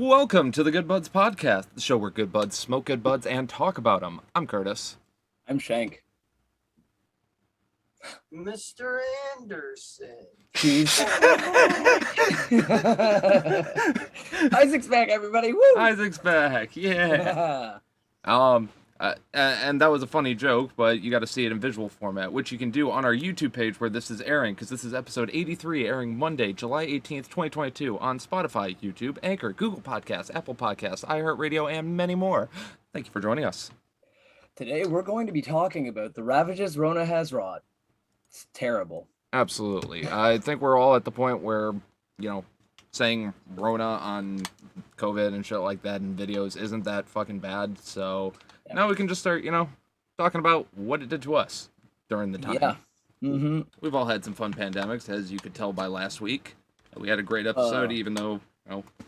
Welcome to the Good Buds podcast, the show where good buds smoke good buds and talk about them. I'm Curtis. I'm Shank. Mr. Anderson. Jeez. Isaac's back, everybody. Woo! Isaac's back, yeah. And that was a funny joke, but you got to see it in visual format, which you can do on our YouTube page where this is airing, because this is episode 83, airing Monday, July 18th, 2022, on Spotify, YouTube, Anchor, Google Podcasts, Apple Podcasts, iHeartRadio, and many more. Thank you for joining us. Today we're going to be talking about the ravages Rona has wrought. It's terrible. Absolutely. I think we're all at the point where, saying Rona on COVID and shit like that in videos isn't that fucking bad. So now we can just start, talking about what it did to us during the time. Yeah. Mm-hmm. We've all had some fun pandemics, as you could tell by last week. We had a great episode, even though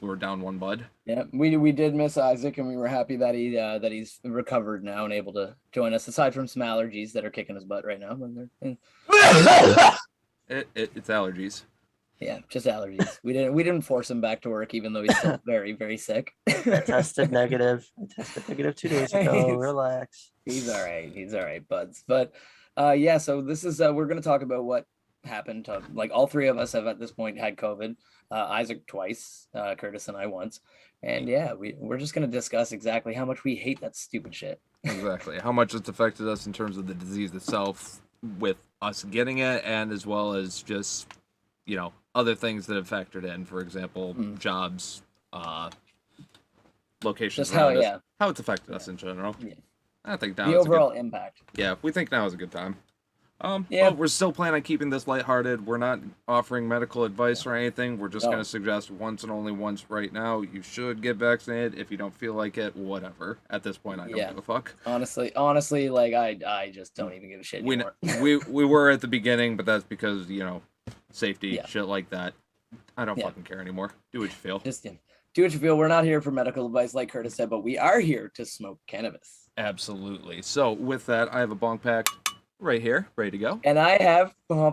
we were down one bud. Yeah, we did miss Isaac, and we were happy that he's recovered now and able to join us. Aside from some allergies that are kicking his butt right now. It's allergies. Yeah, just allergies. We didn't force him back to work, even though he's still very, very sick. I tested negative 2 days ago. Relax. He's all right, Budz. But so this is we're gonna talk about what happened to, like, all three of us have at this point had COVID. Isaac twice, Curtis and I once. And we're just gonna discuss exactly how much we hate that stupid shit. Exactly. How much it's affected us in terms of the disease itself, with us getting it, and as well as just, other things that have factored in. For example, jobs, locations, just how it's affected us in general. Yeah. I think now the overall impact. Yeah, we think now is a good time. Yeah. But we're still planning on keeping this lighthearted. We're not offering medical advice or anything. We're just going to suggest once and only once right now, you should get vaccinated. If you don't feel like it, whatever. At this point, I don't give a fuck. Honestly, like, I just don't even give a shit anymore. We were at the beginning, but that's because, safety, shit like that. I don't fucking care anymore. Do what you feel. Just do what you feel. We're not here for medical advice, like Curtis said, but we are here to smoke cannabis. Absolutely. So with that, I have a bong pack right here, ready to go. And I have a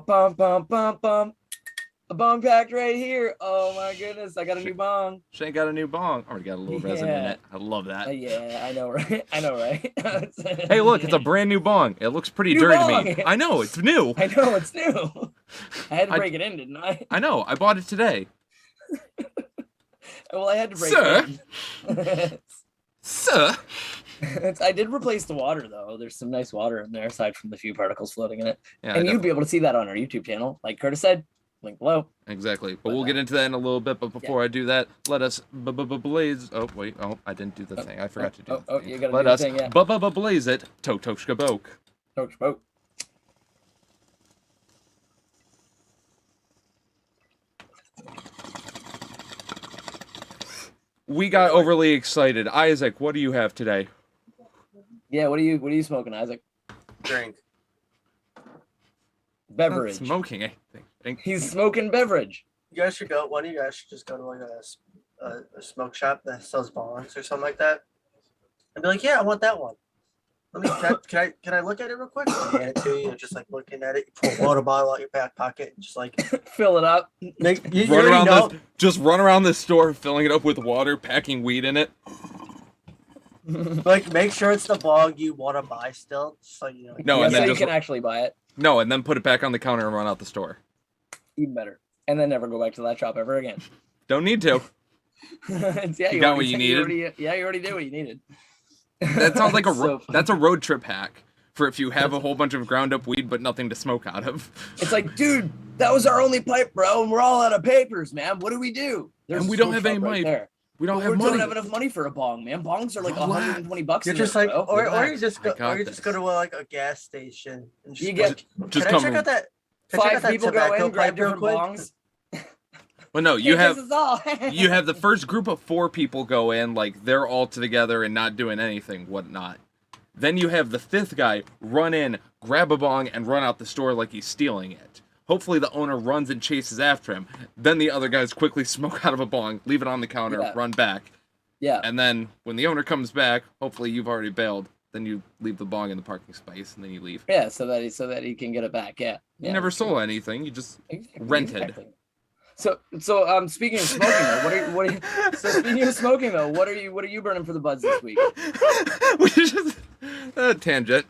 bong packed right here. Oh my goodness, I got a new bong. Shane got a new bong. Already got a little resin in it. I love that. Yeah, I know, right? Hey, look, it's a brand new bong. It looks pretty dirty to me. I know, it's new. I know, it's new. I had to break it in, didn't I? I know, I bought it today. Well, I had to break it in. Sir? I did replace the water, though. There's some nice water in there, aside from the few particles floating in it. Yeah, and you'd be able to see that on our YouTube channel. Like Curtis said, link below. Exactly. But we'll get into that in a little bit. But before I do that, let us blaze. Oh, wait. Oh, I didn't do the thing. I forgot to do the thing. You gotta do the thing, yeah. Let us blaze it. Tok tok shkaboke. Tok shkaboke. We got overly excited. Isaac, what do you have today? Yeah, what are you smoking, Isaac? Drink. Beverage. Not smoking anything. He's smoking beverage. You guys should go. One of you guys should just go to like a smoke shop that sells bongs or something like that, and be like, "Yeah, I want that one. Let me can I look at it real quick?" Hand it to you, just like looking at it. You pull a water bottle out your back pocket and just like fill it up. Just run around this store, filling it up with water, packing weed in it. Like, make sure it's the bong you want to buy still, so you know. No, and then so you can actually buy it. No, and then put it back on the counter and run out the store. Even better, and then never go back to that shop ever again. Don't need to. You got what you needed. You already did what you needed. That sounds like that's a road trip hack for if you have a whole bunch of ground up weed but nothing to smoke out of. It's like, dude, that was our only pipe, bro, and we're all out of papers, man. What do we do? And we don't have any money. We don't have enough money for a bong, man. Bongs are like $120. You're just like, or you just go to like a gas station and just check out that. Five people go in, grab different bongs. Well, no, you have the first group of 4 people go in, like they're all together and not doing anything, whatnot. Then you have the 5th guy run in, grab a bong, and run out the store like he's stealing it. Hopefully the owner runs and chases after him. Then the other guys quickly smoke out of a bong, leave it on the counter, run back. Yeah. And then when the owner comes back, hopefully you've already bailed. Then you leave the bong in the parking space and then you leave. Yeah, so that he can get it back. Yeah. You never stole anything. You just rented. Exactly. Speaking of smoking though, speaking of smoking though, what are you burning for the buds this week? We just tangent.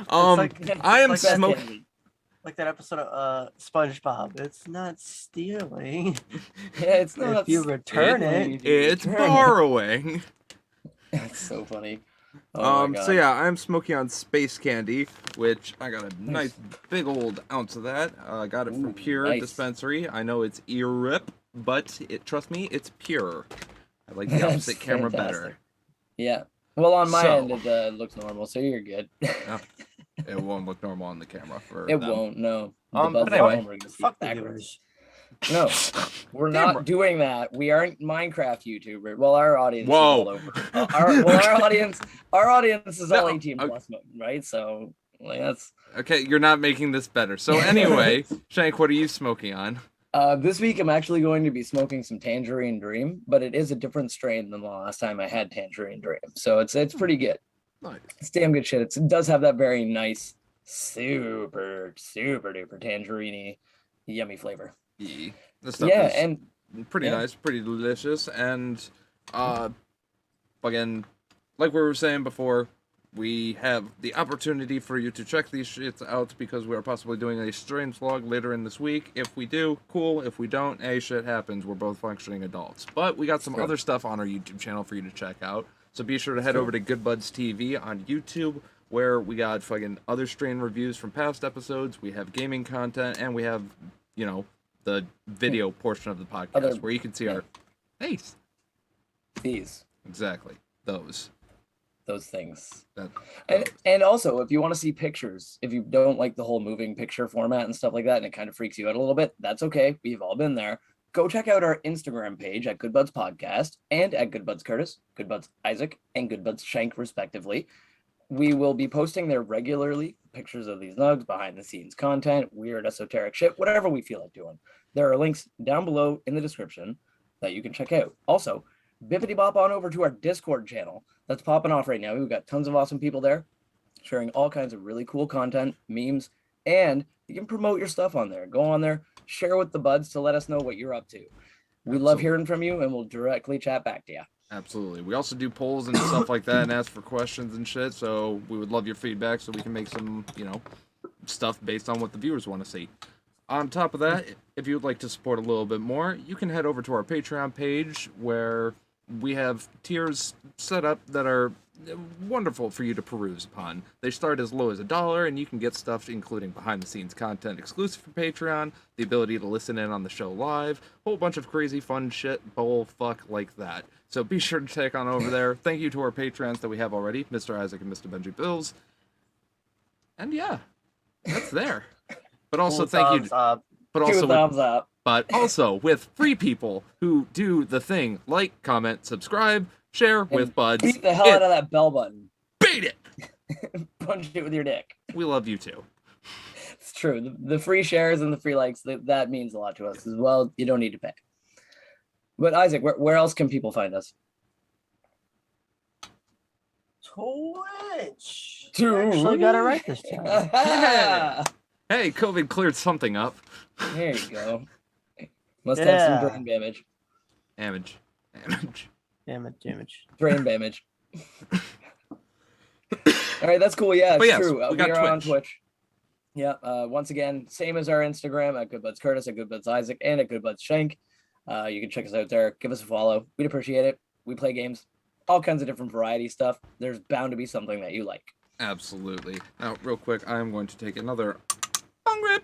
I am like that smoking. Like that episode of SpongeBob. It's not stealing. Yeah, it's not. If you return it, it's borrowing. That's so funny. Oh my God. So yeah, I'm smoking on space candy, which I got a nice big old ounce of that. I got it from Pure Dispensary. I know it's ear-rip, but trust me, it's pure. I like the opposite camera better. Yeah. Well, on my end, it looks normal, so you're good. It won't look normal on the camera for It them. won't, no. But anyway, fuck the viewers. No, we're not doing that. We aren't Minecraft YouTubers. Well, our audience is all over. Our audience is all 18 plus, right? So like that's okay. You're not making this better. So anyway, Shank, what are you smoking on? This week I'm actually going to be smoking some Tangerine Dream, but it is a different strain than the last time I had Tangerine Dream. So it's pretty good. Nice. It's damn good shit. It does have that very nice, super duper tangerine yummy flavor. Yeah, this stuff is and pretty nice, pretty delicious, and again, like we were saying before, we have the opportunity for you to check these shits out because we are possibly doing a strain vlog later in this week. If we do, cool. If we don't, shit happens. We're both functioning adults. But we got some other stuff on our YouTube channel for you to check out. So be sure to head over to Good Budz TV on YouTube, where we got fucking other strain reviews from past episodes. We have gaming content, and we have, the video portion of the podcast where you can see our face. These. Exactly. Those things. And also, if you want to see pictures, if you don't like the whole moving picture format and stuff like that, and it kind of freaks you out a little bit, that's okay. We've all been there. Go check out our Instagram page at Good Budz Podcast and at Good Budz Curtis, Good Budz Isaac, and Good Budz Shank, respectively. We will be posting there regularly, pictures of these nugs, behind the scenes content, weird esoteric shit, whatever we feel like doing. There are links down below in the description that you can check out. Also, bippity bop on over to our Discord channel that's popping off right now. We've got tons of awesome people there sharing all kinds of really cool content, memes, and you can promote your stuff on there. Go on there, share with the buds to let us know what you're up to. We love hearing from you, and we'll directly chat back to you. Absolutely. We also do polls and stuff like that and ask for questions and shit, so we would love your feedback so we can make some, stuff based on what the viewers want to see. On top of that, if you would like to support a little bit more, you can head over to our Patreon page where we have tiers set up that are wonderful for you to peruse upon. They start as low as $1, and you can get stuff including behind-the-scenes content exclusive for Patreon, the ability to listen in on the show live, a whole bunch of crazy fun shit, fuck like that. So be sure to check on over there. Thank you to our Patrons that we have already, Mr. Isaac and Mr. Benji Bills. And yeah, that's there. But also thank you. But also with free people who do the thing like, comment, subscribe, share with Budz. Beat the hell out of that bell button. Beat it! Punch it with your dick. We love you too. It's true. The free shares and the free likes, that means a lot to us as well. You don't need to pay. But Isaac, where else can people find us? Twitch. Actually got it right this time. Hey, COVID cleared something up. There you go. Must have some brain damage. Damage. Brain damage. All right, that's cool. Yeah, it's true. We are on Twitch. Yeah. Once again, same as our Instagram at Good Budz Curtis, at Good Budz Isaac, and at Good Budz Shank. You can check us out there. Give us a follow. We'd appreciate it. We play games, all kinds of different variety stuff. There's bound to be something that you like. Absolutely. Now, real quick, I am going to take another bong rip.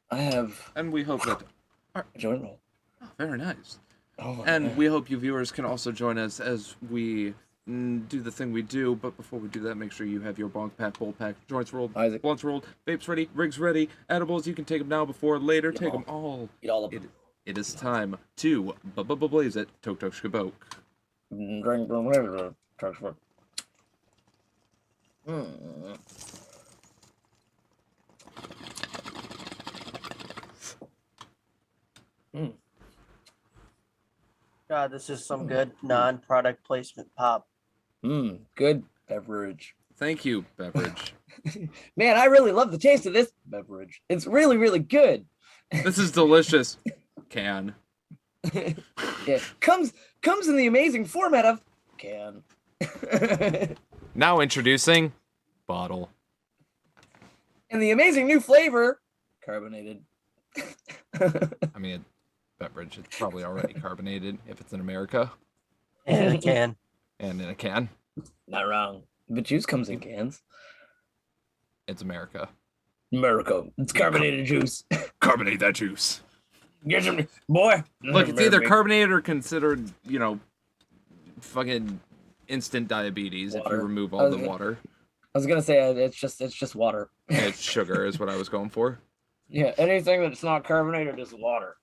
I have. And we hope that. Joint roll. Oh, very nice. Oh, and man. we hope you viewers can also join us as we do the thing we do. But before we do that, make sure you have your bonk pack, bowl pack, joints rolled, Isaac. blunts rolled, vapes ready, rigs ready, edibles. You can take them now before later. Take them all. Eat all of them. It is time to blaze it. Tok tok shkaboke. Drink the river. God, this is some good non-product placement pop. Good beverage. Thank you, beverage. Man, I really love the taste of this beverage. It's really, really good. This is delicious. can. Yeah, comes in the amazing format of can. Now introducing bottle. And the amazing new flavor, carbonated. I mean, beverage. It's probably already carbonated if it's in America And a can. and in a can. Not wrong. But juice comes in cans. It's America. America. It's carbonated juice. Carbonate that juice. Get some, boy. Look, it's either carbonated or considered, fucking instant diabetes if you Water. remove all the water. I was gonna say it's just water. It's sugar is what I was going for. Yeah, anything that's not carbonated is water.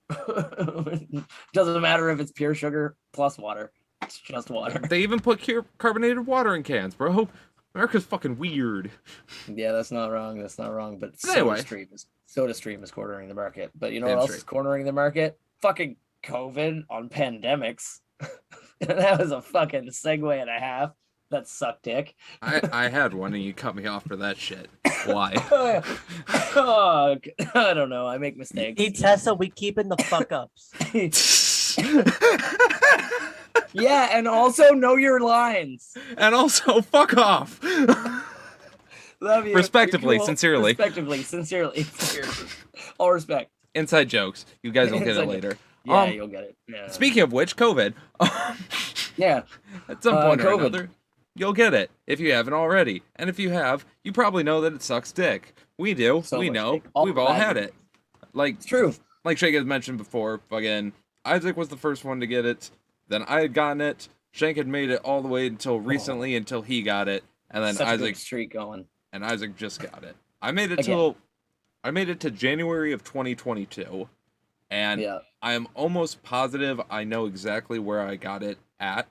Doesn't matter if it's pure sugar plus water. It's just water. They even put carbonated water in cans, bro. America's fucking weird. Yeah, that's not wrong. That's not wrong. But Anyway. SodaStream is cornering the market. But you know Damn what else straight. is cornering the market? Fucking COVID on pandemics. That was a fucking segue and a half. That sucked dick. I had one and you cut me off for that shit. Why? Oh, I don't know. I make mistakes. Hey, Tessa, we keeping the fuck ups. Yeah, and also know your lines. And also, fuck off. Love you. Respectively, You're cool. sincerely. Respectively, sincerely. All respect. Inside jokes. You guys will get it Inside later. Yeah, you'll get it. Yeah. Speaking of which, COVID. Yeah. At some point or COVID. another, you'll get it if you haven't already. And if you have, you probably know that it sucks dick. We do. So we much know. dick. All We've all bad. had it. Like It's true. Shake has mentioned before, again, Isaac was the first one to get it. Then I had gotten it. Shank had made it all the way until recently, until he got it, and then Such a good Isaac streak going. and Isaac just got it. I made it Again. to January of 2022, and Yeah. I am almost positive I know exactly where I got it at,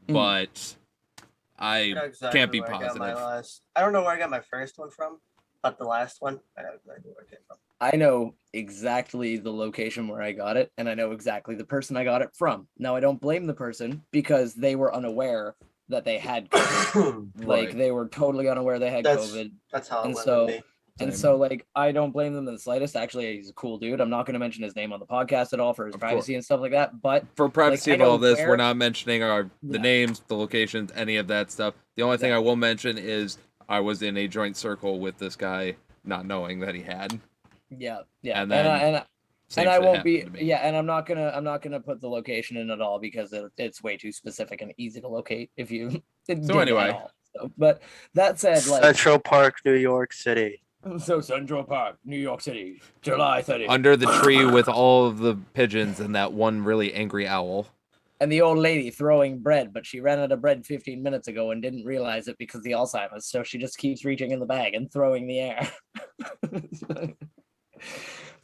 Mm. but I know exactly can't be where I got my positive. last. I don't know where I got my first one from, but the last one, I know exactly where it came from. I know exactly the location where I got it, and I know exactly the person I got it from. Now, I don't blame the person because they were unaware that they had COVID. Like, Right. they were totally unaware they had That's- COVID. That's how it And went so- with me. And Same. so, like, I don't blame them in the slightest. Actually, he's a cool dude. I'm not going to mention his name on the podcast at all for his Of privacy and stuff like that. But For privacy I of all know of this, where- we're not mentioning the Yeah. names, the locations, any of that stuff. The only thing I will mention is I was in a joint circle with this guy, not knowing that he had. yeah, And then Same and I shit won't happened be to me. yeah, and I'm not gonna put the location in at all because it's way too specific and easy to locate if you dig at anyway. all. So, but that said, like Central Park, New York City. so Central Park, New York City, July 30th. Under the tree with all of the pigeons and that one really angry owl. And the old lady throwing bread, but she ran out of bread 15 minutes ago and didn't realize it because of the Alzheimer's. So she just keeps reaching in the bag and throwing the air.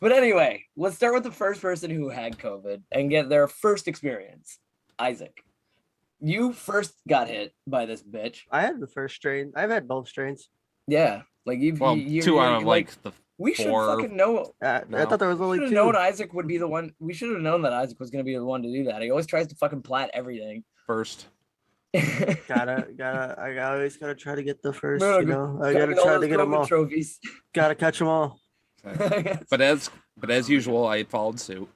But anyway, let's start with the first person who had COVID and get their first experience. Isaac, you first got hit by this bitch. I had the first strain. I've had both strains. Yeah, like Well, two out of like the we should four. fucking know. I No. thought there was only Should have two. known Isaac would be the one. We should have known that Isaac was going to be the one to do that. He always tries to fucking plat everything. first. I always gotta try to get the first. No, You know, I Gotta gotta all try those to get them COVID all. trophies. Gotta catch them all. But as usual, I followed suit.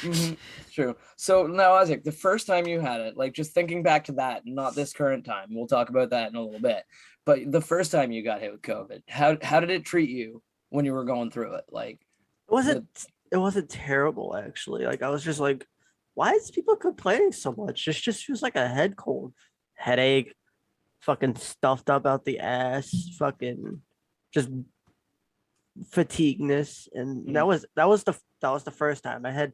Mhm, it's true. So now, Isaac, the first time you had it, like just thinking back to that, not this current time. We'll talk about that in a little bit. But the first time you got hit with COVID, how did it treat you when you were going through it? Like, It wasn't terrible actually. Like I was just like, why is people complaining so much? It just feels like a head cold, headache, fucking stuffed up out the ass, fucking just fatigueness, and that was the first time I had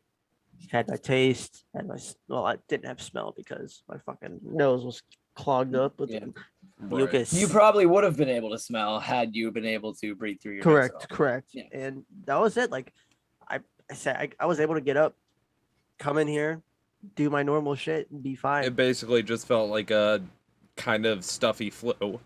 my taste, I didn't have smell because my fucking nose was clogged up with Yeah. mucus. you probably would have been able to smell had you been able to breathe through your nose at all. Correct. Yeah. And that was it. Like I said, I was able to get up, come in here, do my normal shit, and be fine. It basically just felt like a kind of stuffy flu,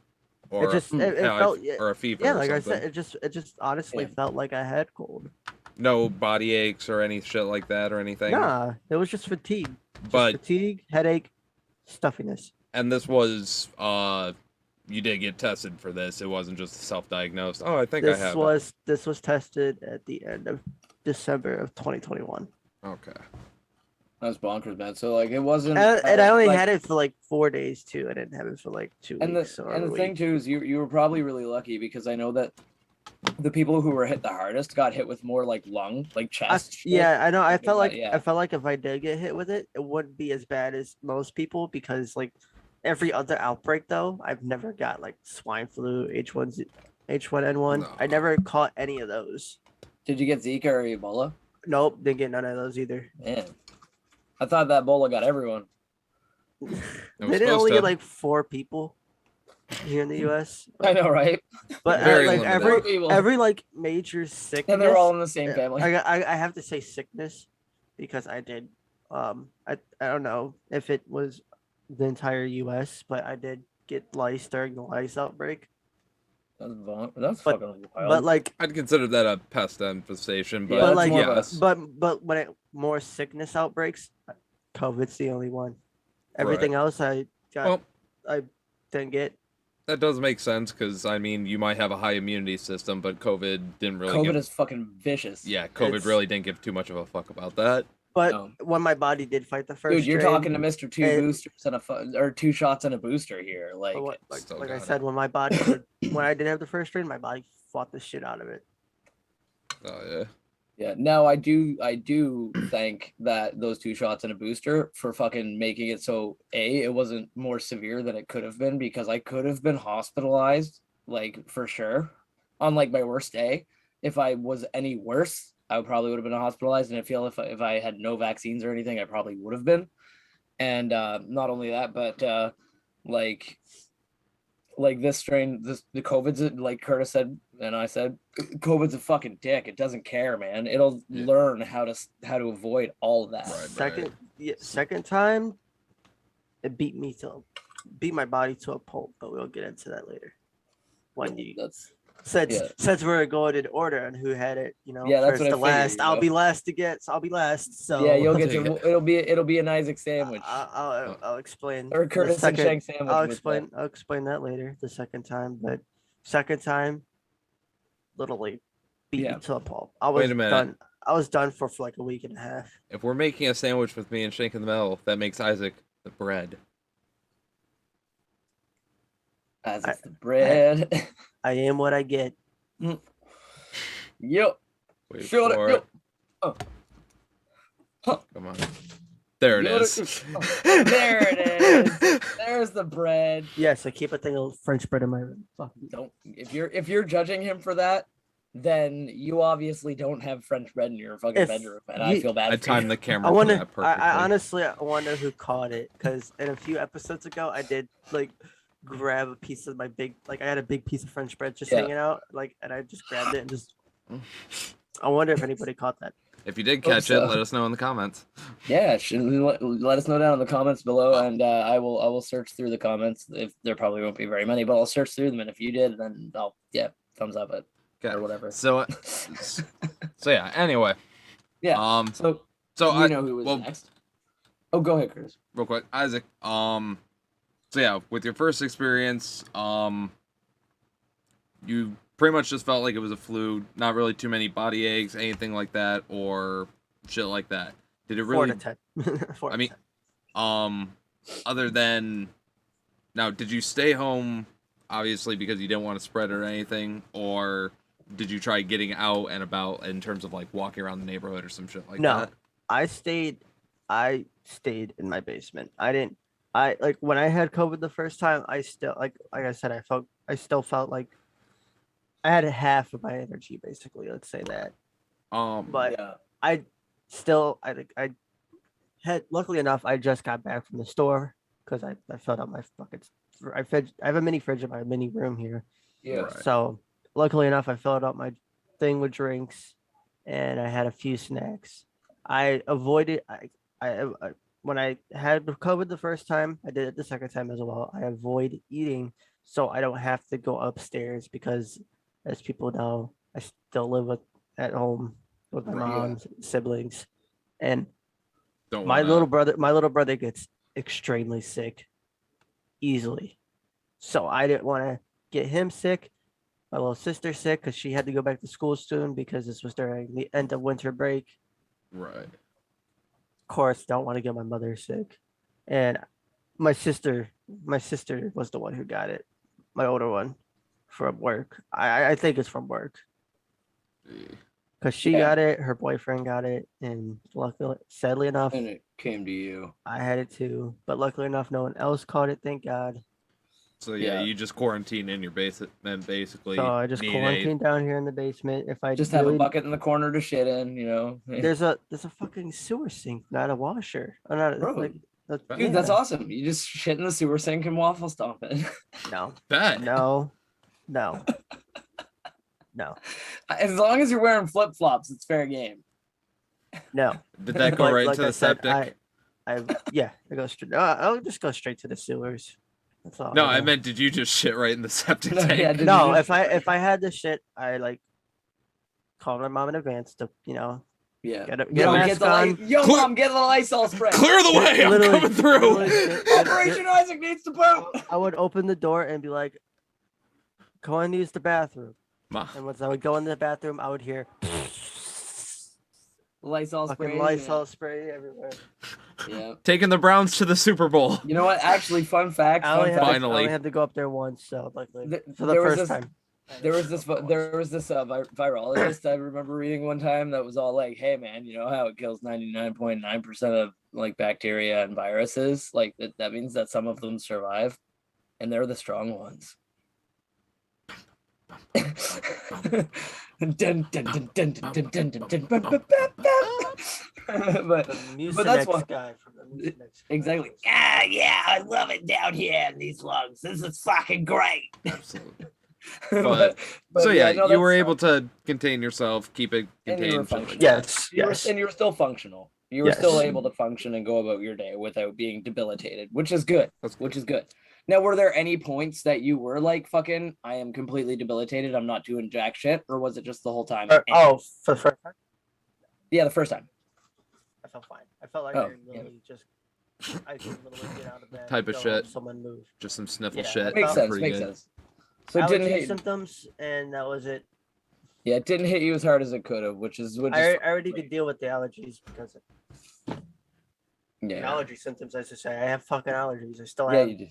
or It just it felt or a fever. yeah, or like I something. said, it just honestly Yeah. felt like a head cold. No body aches or any shit like that or anything. Nah, it was just fatigue. But Fatigue, headache, stuffiness. and this was you did get tested for this. It wasn't just self-diagnosed. Oh, I think I have. This was tested at the end of December of 2021. Okay. That's bonkers, man. So like it wasn't. And I only like, had it for like 4 days too. I didn't have it for like 2 and weeks the or and a the thing week. too is you were probably really lucky because I know that the people who were hit the hardest got hit with more like lung, like chest. shit. Yeah, I know. I Like, felt like yeah. I felt like if I did get hit with it, it wouldn't be as bad as most people because like every other outbreak though, I've never got like swine flu, H1N1. I No. never caught any of those. Did you get Zika or Ebola? Nope, didn't get none of those either. Man, I thought that Ebola got everyone. was They didn't supposed only to. get like 4 people here in the U.S. I know, right? But Very like limited. Poor people. every like major sickness, and they're all in the same family. I have to say sickness because I did. I don't know if it was the entire U.S., but I did get lice during the lice outbreak. That's But- fucking wild. But like, I'd consider that a pest infestation, but Yeah, but that's like, more of a- yes. but when it more sickness outbreaks, COVID's the only one. Everything else I got, Well, I didn't get. that does make sense because I mean you might have a high immunity system, but COVID didn't really. COVID give, is fucking vicious. yeah, COVID It's- really didn't give too much of a fuck about that. But No. when my body did fight the first, Dude, you're strain, talking to Mr. Two and- Boosters and or 2 shots and a booster here. Like, but like Still I got said, it. when my body when I did have the first strain, my body fought the shit out of it. Oh yeah. yeah. No, I do thank that those 2 shots and a booster for fucking making it so it wasn't more severe than it could have been because I could have been hospitalized, like for sure, on like my worst day. If I was any worse, I probably would have been hospitalized, and I feel if I had no vaccines or anything, I probably would have been. And not only that, but like this strain, the COVID's like Curtis said, and I said, COVID's a fucking dick. It doesn't care, man. It'll Yeah. learn how to avoid all of that. Right. Second time, it beat my body to a pulp. But we'll get into that later. When you That's since we're going in order on who had it, Yeah, that's first what I to last. figured, I'll be last to get. So I'll be last. So yeah, you'll get take your. It'll be an Isaac sandwich I'll explain. or the Curtis and second- Shank sandwich. I'll explain that later. The second time, but second time, literally beat Yeah. me to a pulp. I was Wait a minute. done. I was done for like a week and a half. If we're making a sandwich with me and Shank in the middle, that makes Isaac the bread. As it's the bread. I am what I get. Yep. Wait Shut for it. it. Yep. Huh. Come on. There it You know is. There it is. There's the bread. Yes, I keep a thing of French bread in my room. Fuck. Don't if you're judging him for that, then you obviously don't have French bread in your fucking If bedroom, and I you- feel bad. I for you. timed the camera I for wonder. that perfectly. I honestly wonder who caught it because in a few episodes ago, I did like grab a piece of my big I had a big piece of French bread just Yeah. hanging out and I just grabbed it and just. I wonder if anybody caught that. If you did Hope catch so. it, let us know in the comments. Yeah, let us know down in the comments below, and I will search through the comments. If there probably won't be very many, but I'll search through them, and if you did, then I'll thumbs up it Okay. or whatever. So yeah. Anyway. Yeah. So So you I know who was well, next? Oh, go ahead, Curtis. real quick, Isaac. So yeah, with your first experience, you pretty much just felt like it was a flu, not really too many body aches, anything like that, or shit like that. Did it 4 really? to 10. 4 I to mean, 10. Other than now, did you stay home obviously because you didn't want to spread it or anything, or did you try getting out and about in terms of like walking around the neighborhood or some shit like No. that? I stayed in my basement. I like when I had COVID the first time, I still like I said, I still felt like I had half of my energy basically, let's say that. But yeah. I think I had luckily enough I just got back from the store because I filled up my fucking I have a mini fridge in my mini room here. Yeah. Right. So luckily enough I filled up my thing with drinks and I had a few snacks. I avoided I when I had COVID the first time, I did it the second time as well. I avoid eating so I don't have to go upstairs because, as people know, I still live at home with my Right, yeah. mom's siblings, and Don't my wanna- little brother gets extremely sick easily, so I didn't want to get him sick. My little sister sick because she had to go back to school soon because this was during the end of winter break. Right. course, don't want to get my mother sick, and my sister was the one who got it, my older one, from work. I think it's from work because she got it, her boyfriend got it, and luckily, sadly enough, And it came to you. I had it too. But luckily enough, no one else caught it. Thank God. So yeah, Yeah. you just quarantine in your basement and basically. So I just need quarantined down here in the basement. If I Just have a really- bucket in the corner to shit in, you know. there's a fucking sewer sink, not a washer. Or not Bro, like Dude, that's yeah. awesome. You just shit in the sewer sink and waffle stomp it. No, Bet. no. As long as you're wearing flip flops, it's fair game. No. Did that go Like- right like to I the said, septic? I go straight. I'll just go straight to the sewers. That's all. No, I I know. meid you just shit right in the septic No, tank? yeah, did No, you just- if I had the shit, I like called my mom in advance to Yeah. get a Yo, mask get the on. Yo, Clear- Mom, get the Lysol spray. Clear the way! I'm Literally- coming through! literally, Operation Isaac needs to poop. I would open the door and be like, "Go and use the bathroom." Ma. And once I would go in the bathroom, I would hear Lysol spray. fucking Lysol spray everywhere. Yeah. Taking the Browns to the Super Bowl. You know what? Actually, fun fact. I only, Fun had, fact. I Finally. only had to go up there once, so like for the There was first this- time. There was this virologist I remember reading one time that was all like, "Hey man, you know how it kills 99.9% of like bacteria and viruses? Like that means that some of them survive, and they're the strong ones." Dun, dun, dun, dun, dun, dun, dun, dun, dun, dun, dun, but The but that's Mucinex why guy from the Mucinex. exactly. Yeah, I love it down here in these lungs. This is fucking great. Absolutely. but So yeah, no, you were that's- able to contain yourself, keep it And you were contained. shit like functional. that. Yes, and you were still functional. You were still Yes. able to function and go about your day without being debilitated, which is good. That's Which is good. Now, were there any points that you were like, "Fucking, I am completely debilitated. I'm not doing jack shit," or was it just the whole time? For the first time, Yeah, the first time. I felt fine. I felt like Oh, I yeah. literally just I could literally get out of bed. Type of go, shit. Someone move. Just some sniffle Yeah, shit. Makes felt sense. Pretty Makes good. sense. So it didn't Allergy hit. symptoms, and that was it. Yeah, it didn't hit you as hard as it could have, which is I already could deal with the allergies because yeah. allergy symptoms. As I say, I have fucking allergies. I still Yeah, have you did.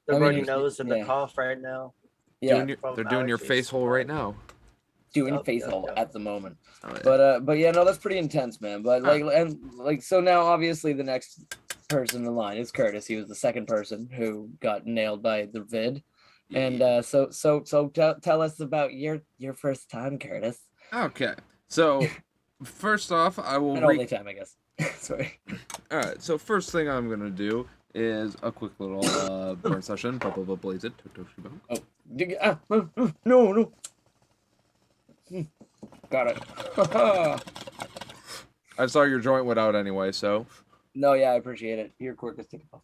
the I mean, runny you- nose and yeah. the cough right now. Yeah, They're doing your allergies. face hole right now. doing Yup, face yup, hole yup. at the moment. Oh, yeah. But yeah, no, that's pretty intense, man. But so now obviously the next person in line is Curtis. He was the second person who got nailed by the vid. And so tell us about your first time, Curtis. Okay. So first off, I will And only time, I guess. Sorry. All right. So first thing I'm gonna do is a quick little burn session. Blah blah blah. Blaze it. No. Got it. I saw your joint went out anyway, so No, yeah, I appreciate it. Here, Quirkus, take a puff.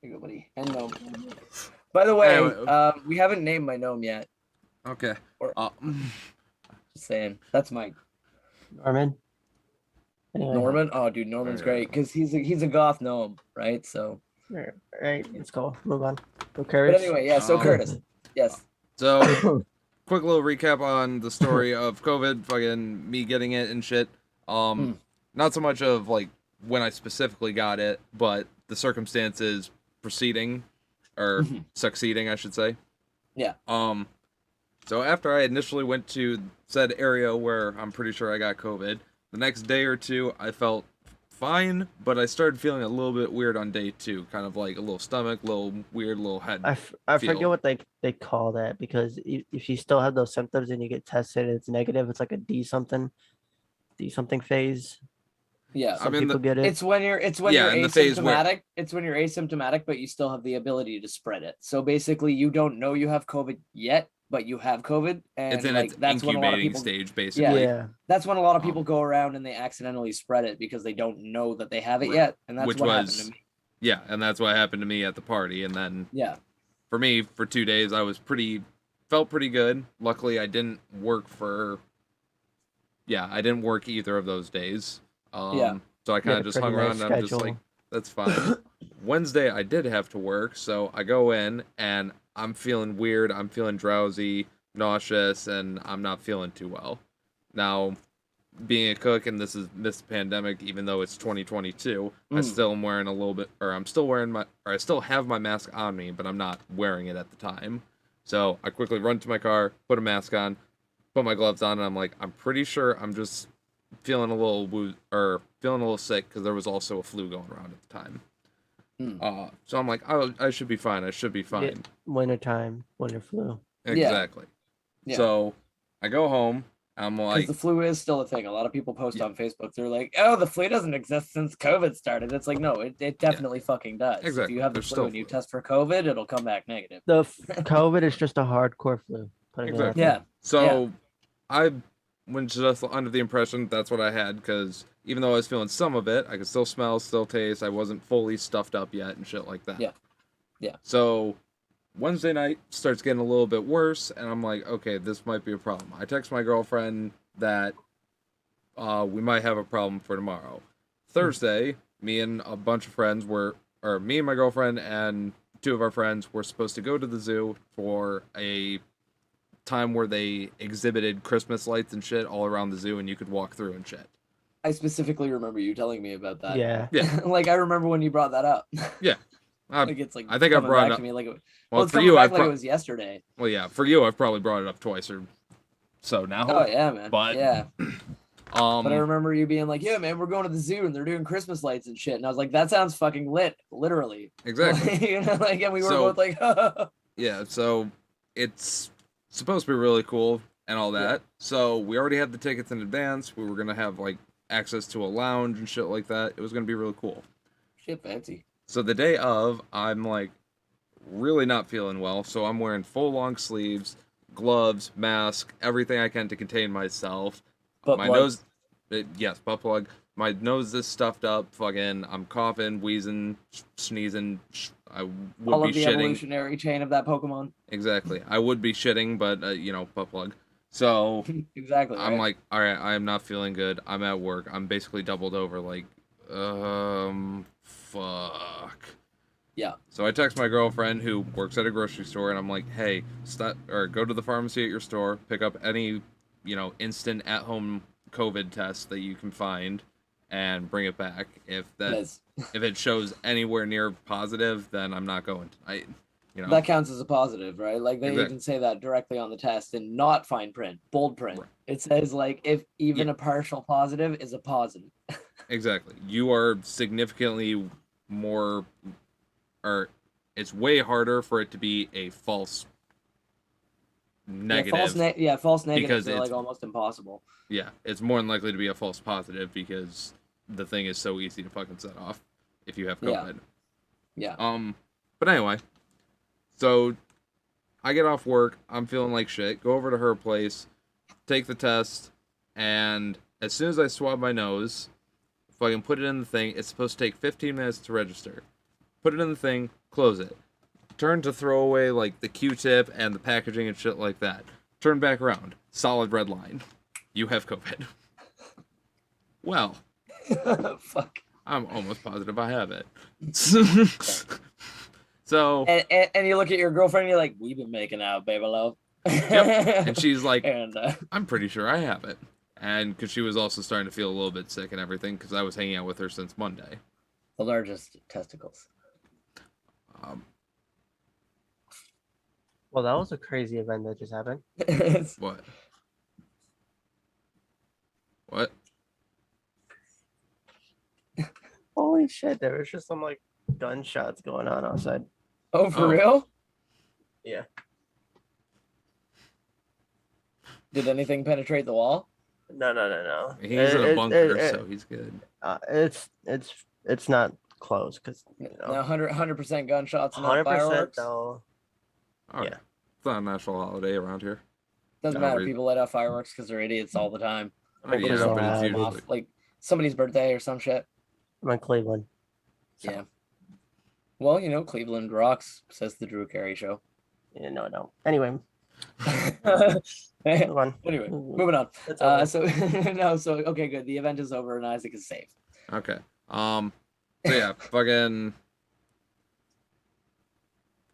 Here you go, buddy. And gnome. By the way, Anyway. we haven't named my gnome yet. okay. Or- Uh, Just saying. That's Mike. Norman. Anyway, Norman? Oh, dude, Norman's great because he's a goth gnome, right? So, All right, let's go. Move on. Go but Curtis. anyway, yeah. So Um, Curtis, yes. so quick little recap on the story of COVID, fucking me getting it and shit. Not so much of like when I specifically got it, but the circumstances preceding or succeeding, I should say. Yeah. So after I initially went to said area where I'm pretty sure I got COVID, the next day or two I felt fine, but I started feeling a little bit weird on day 2, kind of like a little stomach, little weird, little head. I feel. forget what they call that because if you still have those symptoms and you get tested, it's negative. It's like a D something phase. Yeah. Some mean, people get it. It's when you're Yeah, in you're the phase where- asymptomatic. It's when you're asymptomatic, but you still have the ability to spread it. So basically, you don't know you have COVID yet, but you have COVID, and It's in like its that's when a lot of incubating people stage, basically. yeah. that's when a lot of Um, people go around and they accidentally spread it because they don't know that they have it yet, and that's Which what happened was- to me. Yeah, and that's what happened to me at the party. And then Yeah. for me, for 2 days, I was felt pretty good. Luckily, I didn't work I didn't work either of those days. Yeah. So I kind had of a just hung pretty around nice and I'm just like, schedule. that's fine. Wednesday, I did have to work. So I go in and I'm feeling weird. I'm feeling drowsy, nauseous, and I'm not feeling too well. Now, being a cook, and this pandemic, even though it's 2022, I still am wearing a little bit, or I'm still wearing I still have my mask on me, but I'm not wearing it at the time. So I quickly run to my car, put a mask on, put my gloves on, and I'm like, I'm pretty sure I'm just feeling a little feeling a little sick because there was also a flu going around at the time. So I'm like, oh, I should be fine. I should be fine. Wintertime, winter flu. Exactly. Yeah. So I go home. I'm like, because the flu is still a thing. A lot of people post on Facebook. They're like, "Oh, the flu doesn't exist since COVID started." It's like, no, it definitely fucking does. Exactly. If you have the There's flu still and you flu. test for COVID, it'll come back negative. The COVID is just a hardcore flu. Putting it out Exactly. there. Yeah. So I was just under the impression that's what I had, because even though I was feeling some of it, I could still smell, still taste. I wasn't fully stuffed up yet and shit like that. Yeah. Yeah. So Wednesday night starts getting a little bit worse, and I'm like, okay, this might be a problem. I text my girlfriend that we might have a problem for tomorrow. Thursday, me and a bunch of friends me and my girlfriend and two of our friends were supposed to go to the zoo for a time where they exhibited Christmas lights and shit all around the zoo, and you could walk through and shit. I specifically remember you telling me about that. Yeah. Yeah. Like I remember when you brought that up. Like it's like I think I coming brought back it up. to me like Well, it's for coming you, back like it was yesterday. Well, yeah, for you, I've probably brought it up twice or so now. Oh yeah, man. But yeah. But I I remember you being like, "Yeah, man, we're going to the zoo and they're doing Christmas lights and shit." And I was like, "That sounds fucking lit, literally." exactly. You know, like, and we were So- both like, Yeah, so it's supposed to be really cool and all that. So we already had the tickets in advance. We were gonna have like access to a lounge and shit like that. It was gonna be really cool. "Shit, fancy." So the day of, I'm like really not feeling well, so I'm wearing full long sleeves, gloves, mask, everything I can to contain myself. But My nose, yes, butt plug. My nose is stuffed up. Fucking, I'm coughing, wheezing, sneezing. I would all be of the shitting. evolutionary chain of that Pokemon. Exactly. I would be shitting, but butt plug. So Exactly. I'm right? like, all right, I am not feeling good. I'm at work. I'm basically doubled over. Like, fuck. Yeah. So I text my girlfriend who works at a grocery store, and I'm like, hey, stop or go to the pharmacy at your store, pick up any, instant at-home COVID test that you can find, and bring it back. If it shows anywhere near positive, then I'm not going tonight. That counts as a positive, right? Like they Exactly. even say that directly on the test in not fine print, bold print. Right. It says like if even a partial positive is a positive. Exactly. You are significantly more, or it's way harder for it to be a false negative. False negatives because are it's- like almost impossible. Yeah, it's more than likely to be a false positive because the thing is so easy to fucking set off if you have COVID. Yeah. But anyway, so I get off work, I'm feeling like shit, go over to her place, take the test, and as soon as I swab my nose, fucking put it in the thing, it's supposed to take 15 minutes to register. Put it in the thing, close it. Turn to throw away like the Q-tip and the packaging and shit like that. Turn back around. Solid red line. You have COVID. Well, Fuck. I'm almost positive I have it. So, And you look at your girlfriend and you're like, we've been making out, baby love. yep. And she's like, and I'm pretty sure I have it. And because she was also starting to feel a little bit sick and everything, because I was hanging out with her since Monday. the largest testicles. Well, that was a crazy event that just happened. What? What? Holy shit! There was just some like gunshots going on outside. Oh, for Oh. real? Yeah. Did anything penetrate the wall? No. He's in a bunker, so he's good. It's not close because No, 100% gunshots and not 100% fireworks. though. All right. Yeah. It's not a national holiday around here. Doesn't No matter. reason. People let off fireworks because they're idiots all the time. Oh, yeah, Hopefully but it's they'll usually. Off, like somebody's birthday or some shit. I'm in Cleveland. So, Yeah. Well, Cleveland rocks, says the Drew Carey show. Yeah, no, I don't. Anyway, anyway, move on. moving on. It's over. So okay, good. The event is over and Isaac is safe. Okay. So yeah, fucking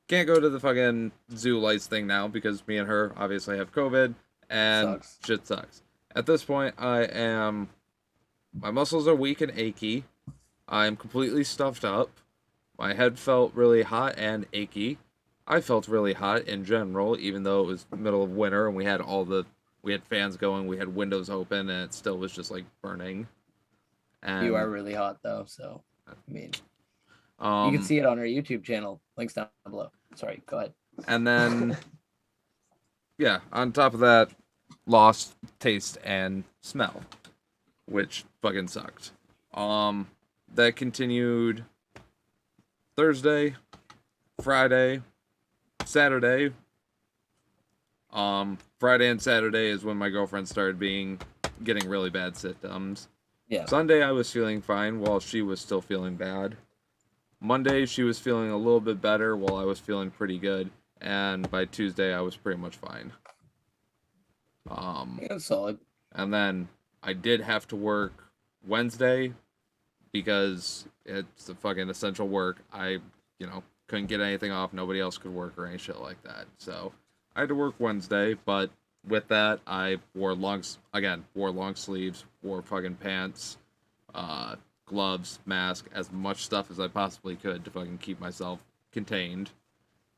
can't go to the fucking zoo lights thing now because me and her obviously have COVID and Sucks. shit sucks. At this point, my muscles are weak and achy. I'm completely stuffed up. My head felt really hot and achy. I felt really hot in general, even though it was middle of winter and we had fans going, we had windows open, and it still was just like burning. And You are really hot though, so I mean, you um, can see it on our YouTube channel. Links down below. Sorry, go ahead. and then yeah, on top of that, lost taste and smell, which fucking sucked. That continued Thursday, Friday, Saturday. Friday and Saturday is when my girlfriend started getting really bad symptoms. Yeah. Sunday I was feeling fine while she was still feeling bad. Monday she was feeling a little bit better while I was feeling pretty good, and by Tuesday I was pretty much fine. Yeah, solid. And then I did have to work Wednesday because it's a fucking essential work. I, couldn't get anything off. Nobody else could work or any shit like that. So I had to work Wednesday, but with that, I wore long sleeves, wore fucking pants, gloves, mask, as much stuff as I possibly could to fucking keep myself contained.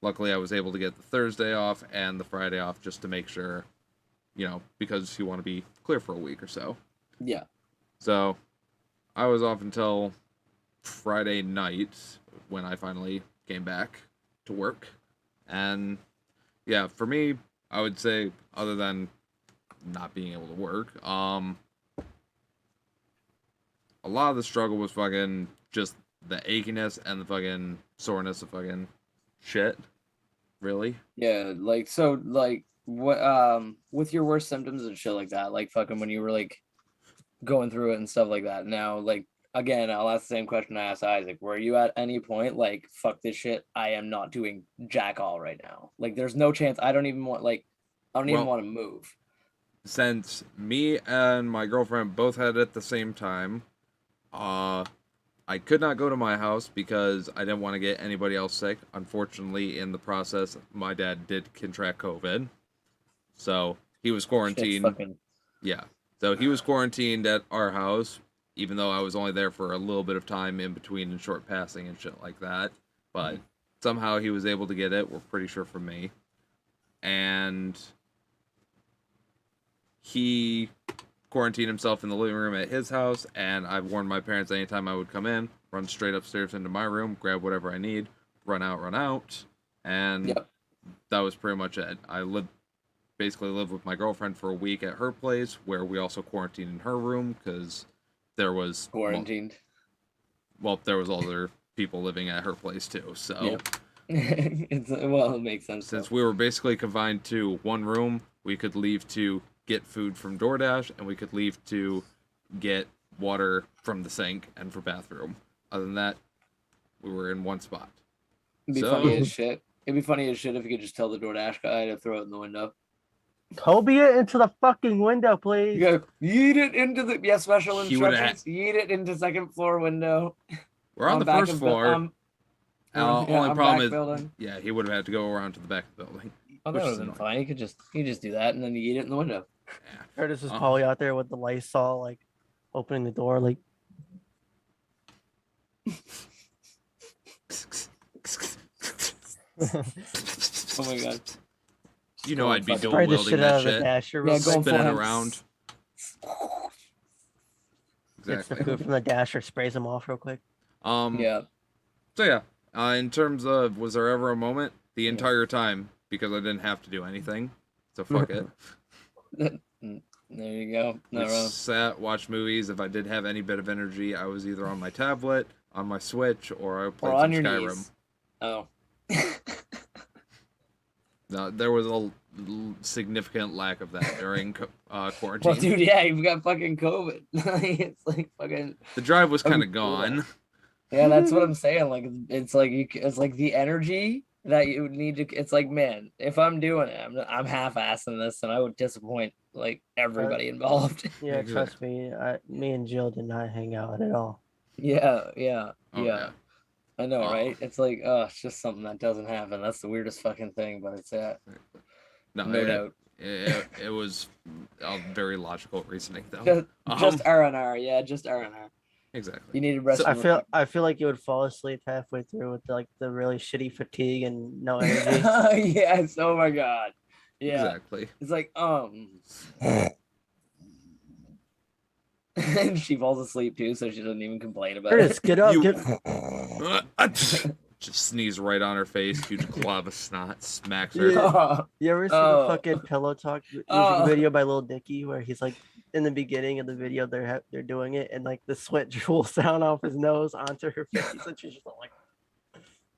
Luckily, I was able to get the Thursday off and the Friday off just to make sure, because you want to be clear for a week or so. Yeah. So I was off until Friday night when I finally came back to work. And yeah, for me, I would say, other than not being able to work, a lot of the struggle was fucking just the achiness and the fucking soreness of fucking shit. Really? Yeah, what with your worst symptoms and shit like that, like fucking when you were like going through it and stuff like that. Now, like again, I'll ask the same question I asked Isaac. Were you at any point like, fuck this shit, I am not doing jack all right now? Like there's no chance. I don't even want to move. Since me and my girlfriend both had it at the same time, I could not go to my house because I didn't want to get anybody else sick. Unfortunately, in the process, my dad did contract COVID. So he was quarantined. Yeah. So he was quarantined at our house, even though I was only there for a little bit of time in between and short passing and shit like that. But somehow he was able to get it. We're pretty sure from me. And he quarantined himself in the living room at his house, and I've warned my parents anytime I would come in, run straight upstairs into my room, grab whatever I need, run out, and that was pretty much it. I basically lived with my girlfriend for a week at her place, where we also quarantined in her room, because there was... Quarantined? Well, there was other people living at her place, too, so... Yep. It makes sense. Since we were basically confined to one room, we could leave to get food from DoorDash, and we could leave to get water from the sink and for bathroom. Other than that, we were in one spot. It'd be funny as shit. It'd be funny as shit if you could just tell the DoorDash guy to throw it in the window. Kobe it into the fucking window, please. You go, yeet it into the special instructions. Yeet it into second floor window. We're on the first floor. Only problem is, building. yeah, he would have had to go around to the back of the building. Oh, that would have been fine. You could just do that, and then you eat it in the window. Yeah. Curtis is probably out there with the Lysol, like opening the door, like. Oh my god! You know I'd be dual the wielding shit that out of shit. the dasher. Yeah, Spin it around. Gets the food from the dasher, sprays them off real quick. Yeah. So yeah, in terms of, was there ever a moment? The entire time, because I didn't have to do anything. So fuck it. There you go. We sat, watched movies. If I did have any bit of energy, I was either on my tablet, on my Switch, or I played some Skyrim. Knees. Oh. No, there was a significant lack of that during quarantine. Well, dude, yeah, you've got fucking COVID. It's like fucking. The drive was kind of gone. Yeah, that's what I'm saying. Like, it's like it's like the energy that you would need to. It's like, man, if I'm doing it, I'm half-assing this, and I would disappoint like everybody involved. Yeah, trust me. Me and Jill did not hang out at all. Yeah. Yeah. I know, right? It's like, it's just something that doesn't happen. That's the weirdest fucking thing, but it's no doubt. It was very logical reasoning though. Just R&R, yeah, just R&R. Exactly. You needed rest. I feel like you would fall asleep halfway through with like the really shitty fatigue and no energy. Yes. Oh my god. Yeah. Exactly. It's like and she falls asleep too, so she doesn't even complain about Curtis, it. get up. Just sneeze right on her face. Huge glob of snot smacks her. Yeah. You ever see the Oh. fucking pillow talk music Oh. video by Lil Dicky where he's like in the beginning of the video they're doing it and like the sweat drools down off his nose onto her face and she's just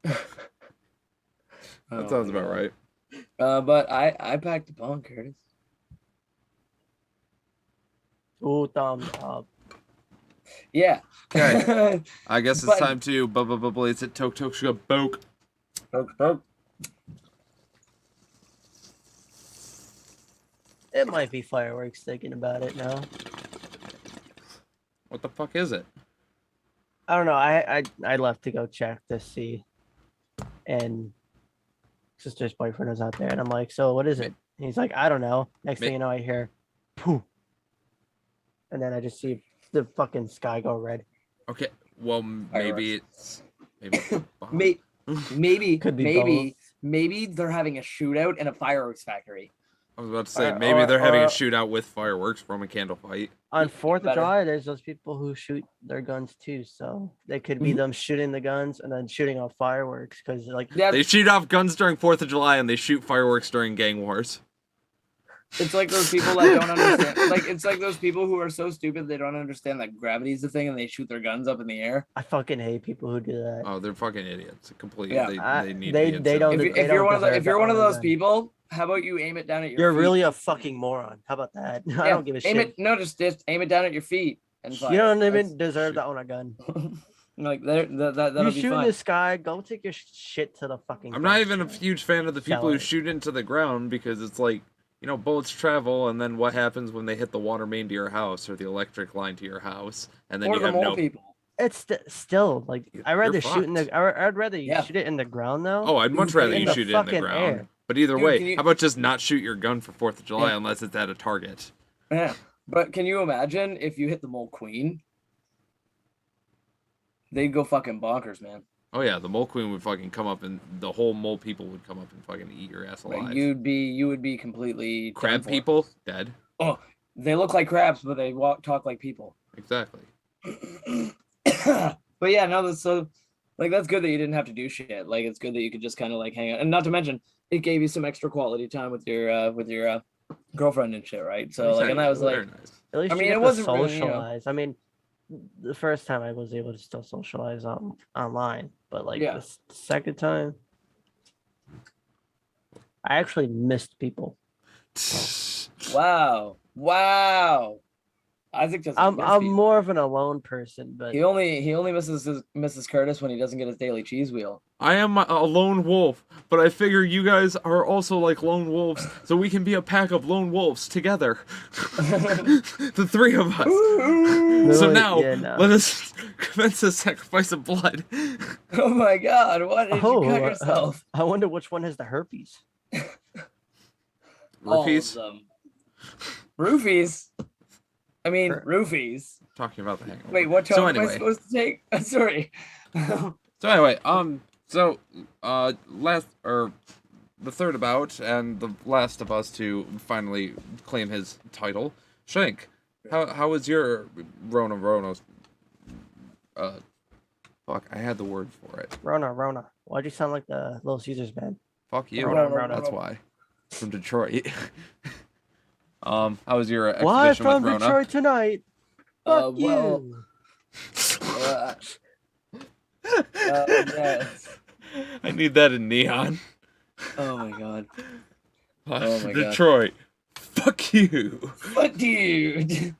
like That sounds about right. But I packed a bunk, Curtis. ooh thumbs up. Yeah. Okay. I guess it's But- time to blaze it. Tok boke. Poke. It might be fireworks thinking about it now. What the fuck is it? I don't know. I left to go check to see, and sister's boyfriend was out there, and I'm like, so what is it? And he's like, I don't know. Next thing you know, I hear, poof, and then I just see the fucking sky go red. Okay. Well, maybe it's maybe. It's a bomb. Maybe Could be maybe they're having a shootout in a fireworks factory. I was about to say Or- maybe they're having a or- shootout with fireworks from a candle fight. On 4th of better. July, there's those people who shoot their guns too, so they could be them shooting the guns and then shooting off fireworks because like Yeah, They shoot off guns during 4th of July and they shoot fireworks during gang wars. it's like those people that don't understand. Like it's like those people who are so stupid they don't understand that gravity is the thing and they shoot their guns up in the air. I fucking hate people who do that. Oh, they're fucking idiots. Completely. Yeah. They need They to be don't- incinerated. If they you're one of deserve if you're that one of on those them. people, how about you aim it down at your You're feet? really a fucking moron. How about that? I Yeah, don't give a aim shit. it. No, just aim it down at your feet and fire. You don't That's- even deserve to own a gun. like that'll You be shoot in fine. the sky, go take your shit to the fucking. I'm not ground. even a huge fan of the people who Shallow. shoot into the ground because it's like, you know, bullets travel, and then what happens when they hit the water main to your house or the electric line to your house, and then Or you the have mole no. people. It's still like I'd rather shoot in fucked. the. I'd rather you Yeah. shoot it in the ground though. Oh, I'd much rather In you the shoot it in the fucking ground. air. But either Dude, way, can you- how about just not shoot your gun for 4th of July Yeah. unless it's at a target? Yeah, but can you imagine if you hit the mole queen? They'd go fucking bonkers, man. Oh yeah, the mole queen would fucking come up, and the whole mole people would come up and fucking eat your ass alive. Like, you would be completely done Crab for. people dead. Oh, they look like crabs, but they talk like people. Exactly. But yeah, no, that's so like that's good that you didn't have to do shit. Like it's good that you could just kind of like hang out, and not to mention it gave you some extra quality time with your girlfriend and shit, right? So like, and that was like, Very nice. At least I you mean, get it to wasn't really, you know- socialize. I mean, the first time I was able to still socialize online, but like Yeah. the second time, I actually missed people. wow. Isaac doesn't. I'm miss people. more of an alone person, but He only misses Mrs. Curtis when he doesn't get his daily cheese wheel. I am a lone wolf, but I figure you guys are also like lone wolves, so we can be a pack of lone wolves together. The three of us. So Really? now, Yeah, no. let us commence the sacrifice of blood. Oh my God! What did you cut yourself? I wonder which one has the herpes. Roofies? All of them. Roofies. I mean, Sure. roofies. Talking about the hangover. Wait, what So tone am I anyway. supposed to take? Sorry. So anyway, last or the third bout and the last of us to finally claim his title, Shank. How was your Rona's? Fuck, I had the word for it. Rona. Why'd you sound like the Little Caesars band? Fuck you. Rona. That's why. From Detroit. How was your Why exhibition from with Rona? Detroit tonight? Fuck well, you. yes. I need that in neon. Oh my God. Oh my God. Detroit. Fuck you. Fuck you.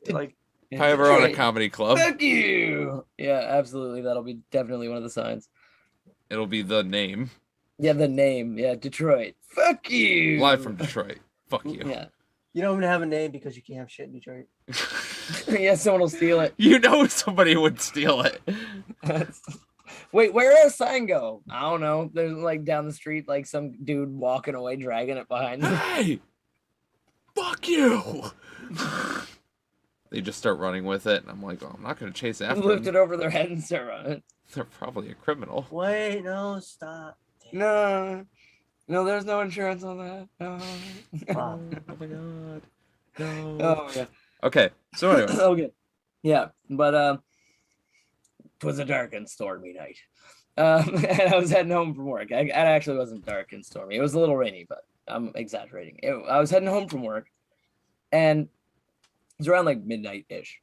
Like If I ever own a Detroit. comedy club, Fuck you. Yeah, absolutely. That'll be definitely one of the signs. it'll be the name. Yeah, the name. Yeah, Detroit. Fuck you. Live from Detroit. Fuck you. Yeah. you don't even have a name because you can't have shit in Detroit. Yeah, someone will steal it. You know somebody would steal it. Wait, where does a sign go? I don't know. There's like down the street, like some dude walking away, dragging it behind him. Hey, fuck you. They just start running with it, and I'm like, oh, I'm not gonna chase after Lift them. it over their head and start running. They're probably a criminal. Wait, no, stop. No, there's no insurance on that. No. Wow. Oh my god. No. Oh yeah. Okay, so anyway. Okay. Yeah, but it was a dark and stormy night. And I was heading home from work. It actually wasn't dark and stormy. It was a little rainy, but I'm exaggerating. I was heading home from work, and it was around like midnight-ish.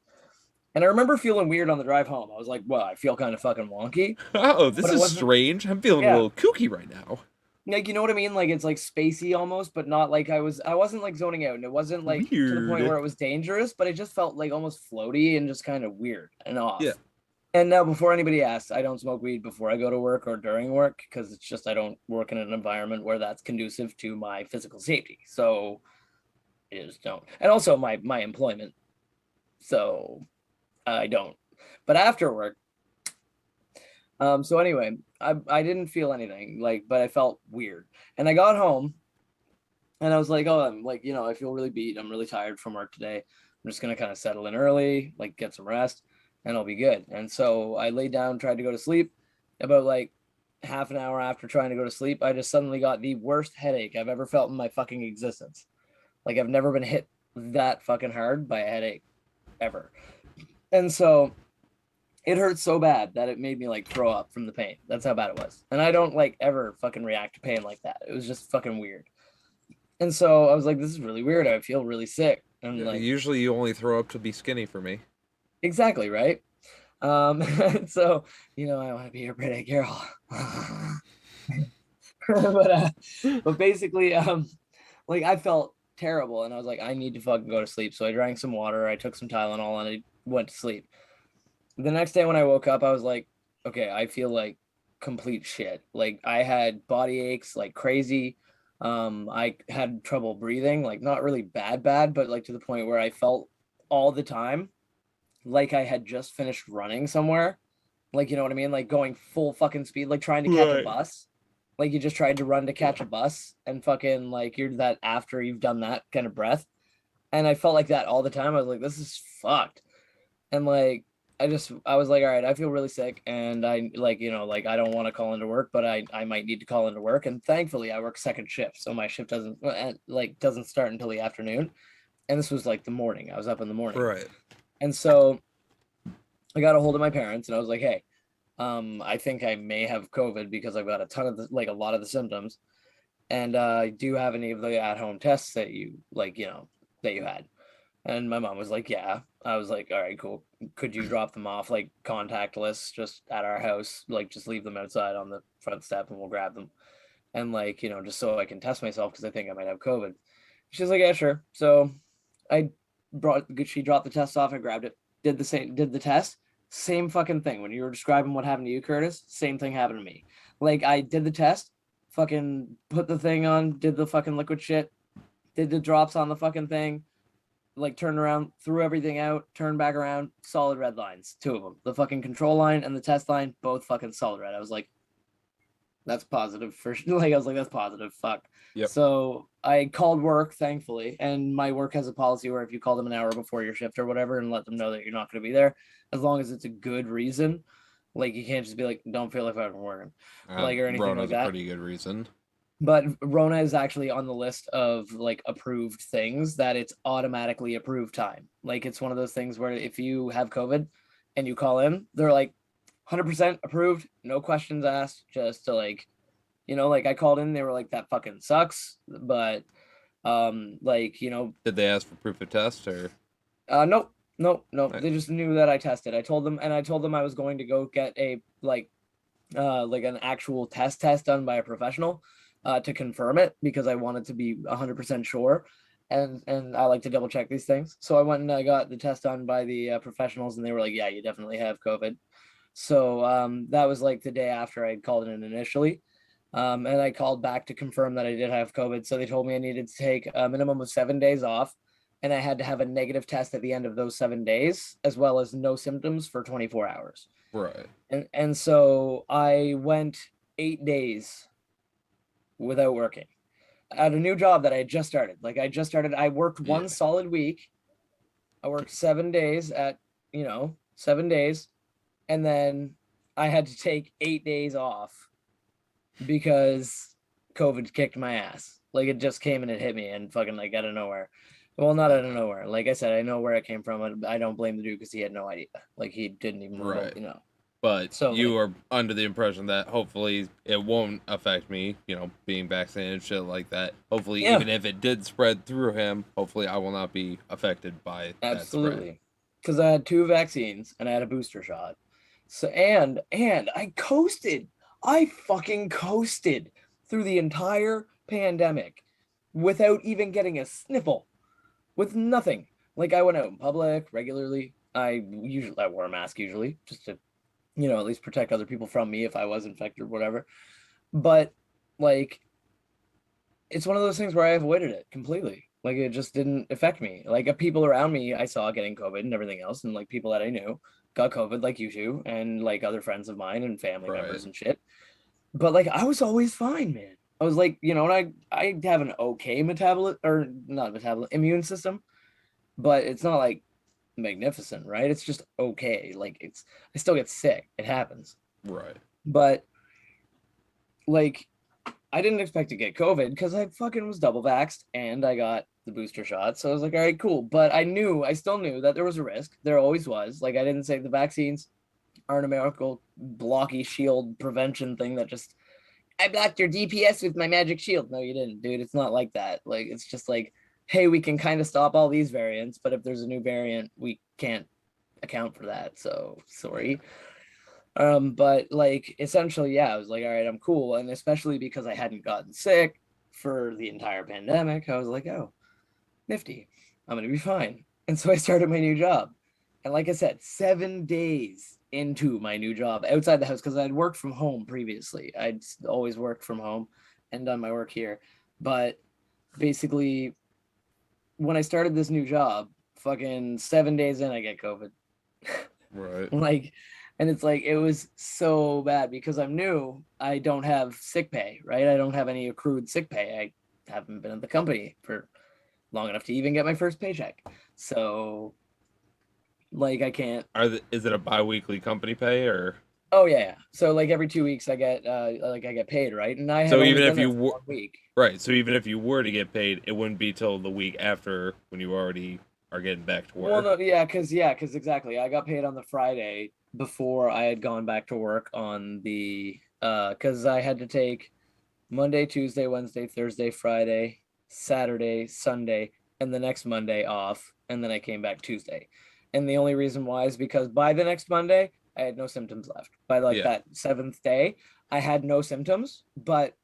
And I remember feeling weird on the drive home. I was like, well, I feel kind of fucking wonky. Oh, this But it is wasn't- strange. I'm feeling Yeah. a little kooky right now. Like, you know what I mean? Like, it's like spacey almost, but not like I wasn't like zoning out, and it wasn't like to the point Weird. where it was dangerous, but it just felt like almost floaty and just kind of weird and off. Yeah. And now, before anybody asks, I don't smoke weed before I go to work or during work, because it's just I don't work in an environment where that's conducive to my physical safety. So I just don't. And also my employment. So I don't. But after work, so anyway, I didn't feel anything, like, but I felt weird. And I got home and I was like, oh, I'm like, I feel really beat. I'm really tired from work today. I'm just gonna kind of settle in early, like get some rest, and I'll be good. And so I laid down, tried to go to sleep. About like half an hour after trying to go to sleep, I just suddenly got the worst headache I've ever felt in my fucking existence. Like, I've never been hit that fucking hard by a headache ever. And so it hurt so bad that it made me like throw up from the pain. That's how bad it was. And I don't like ever fucking react to pain like that. It was just fucking weird. And so I was like, this is really weird. I feel really sick. And Yeah, like, usually you only throw up to be skinny for me. exactly, right? So, I want to be your pretty girl. but basically, like, I felt terrible, and I was like, I need to fucking go to sleep. So I drank some water, I took some Tylenol, and I went to sleep. The next day when I woke up, I was like, okay, I feel like complete shit. Like, I had body aches like crazy. I had trouble breathing, like not really bad, but like to the point where I felt all the time like I had just finished running somewhere. Like, you know what I mean? Like going full fucking speed, like trying to catch a Right. bus. Like you just tried to run to catch a bus, and fucking like you're that after you've done that kind of breath. And I felt like that all the time. I was like, this is fucked. And like, I was like, all right, I feel really sick, and I like, I don't want to call into work, but I might need to call into work. And thankfully I work second shift, so my shift doesn't start until the afternoon. And this was like the morning. I was up in the morning. Right. And so I got a hold of my parents, and I was like, hey, I think I may have COVID because I've got a ton of a lot of the symptoms. And do you have any of the at-home tests that you that you had? And my mom was like, yeah. I was like, all right, cool. Could you drop them off like contactless just at our house? Like, just leave them outside on the front step and we'll grab them. And like, just so I can test myself because I think I might have COVID. She's like, yeah, sure. So she dropped the test off. I grabbed it, did the test. Same fucking thing. When you were describing what happened to you, Curtis, same thing happened to me. Like, I did the test, fucking put the thing on, did the fucking liquid shit, did the drops on the fucking thing, like turned around, threw everything out, turned back around, solid red lines, 2 of them. The fucking control line and the test line, both fucking solid red. I was like, that's positive for like, I was like, that's positive. Fuck. Yep. So I called work, thankfully, and my work has a policy where if you call them an hour before your shift or whatever and let them know that you're not going to be there, as long as it's a good reason, like you can't just be like, don't feel like I'm working, like, or anything Rona's like that. a pretty good reason. But Rona is actually on the list of like approved things that it's automatically approved time. Like, it's one of those things where if you have COVID and you call in, they're like 100% approved, no questions asked, just to like, like I called in, they were like, that fucking sucks. But like, Did they ask for proof of test or? nope. Right. They just knew that I tested. I told them I was going to go get a like an actual test done by a professional to confirm it, because I wanted to be 100% sure. And I like to double check these things. So I went and I got the test done by the professionals, and they were like, yeah, you definitely have COVID. So that was like the day after I called in initially. And I called back to confirm that I did have COVID. So they told me I needed to take a minimum of 7 days off and I had to have a negative test at the end of those 7 days, as well as no symptoms for 24 hours. Right. And so I went 8 days without working at a new job that I had just started. Like I worked one solid week. I worked 7 days at, 7 days. And then I had to take 8 days off because COVID kicked my ass. Like it just came and it hit me and fucking like out of nowhere. Well, not out of nowhere. Like I said, I know where it came from. I don't blame the dude because he had no idea. Like he didn't even Right. know. But So, you are under the impression that hopefully it won't affect me, being vaccinated and shit like that. Hopefully, Yeah. even if it did spread through him, hopefully I will not be affected by that spread. Absolutely. Because I had 2 vaccines and I had a booster shot. So and I coasted. I fucking coasted through the entire pandemic without even getting a sniffle, with nothing. Like I went out in public regularly. I wore a mask usually just to, at least protect other people from me if I was infected or whatever. But like, it's one of those things where I avoided it completely. Like it just didn't affect me. Like people around me I saw getting COVID and everything else, and like people that I knew got COVID, like you two, and like other friends of mine and family members and shit. But like I was always fine, man. I was like, and I have an okay immune system, but it's not like magnificent, right? It's just okay. Like I still get sick. It happens. Right. But like I didn't expect to get COVID because I fucking was double vaxxed and I got the booster shot. So I was like, all right, cool. But I still knew that there was a risk. There always was. Like I didn't say the vaccines aren't a miracle blocky shield prevention thing that just, I blocked your DPS with my magic shield. No, you didn't, dude. It's not like that. Like, it's just like, hey, we can kind of stop all these variants, but if there's a new variant, we can't account for that. So sorry. But like essentially, yeah, I was like, all right, I'm cool. And especially because I hadn't gotten sick for the entire pandemic, I was like, oh, nifty, I'm gonna be fine. And so I started my new job. And like I said, 7 days into my new job outside the house, because I'd worked from home previously. I'd always worked from home and done my work here. But basically, when I started this new job, fucking 7 days in, I get COVID. Right. Like, and it's like, it was so bad because I'm new. I don't have sick pay, right? I don't have any accrued sick pay. I haven't been at the company for long enough to even get my first paycheck. So like I can't. Is it a bi-weekly company pay or? Oh yeah. So like every 2 weeks I get paid, right? And I had So only even been if there you for were 1 week. right, so even if you were to get paid, it wouldn't be till the week after when you already are getting back to work. Well, no, because exactly. I got paid on the Friday before I had gone back to work on the because I had to take Monday, Tuesday, Wednesday, Thursday, Friday, Saturday, Sunday, and the next Monday off, and then I came back Tuesday. And the only reason why is because by the next Monday, I had no symptoms left. By that 7th day, I had no symptoms, but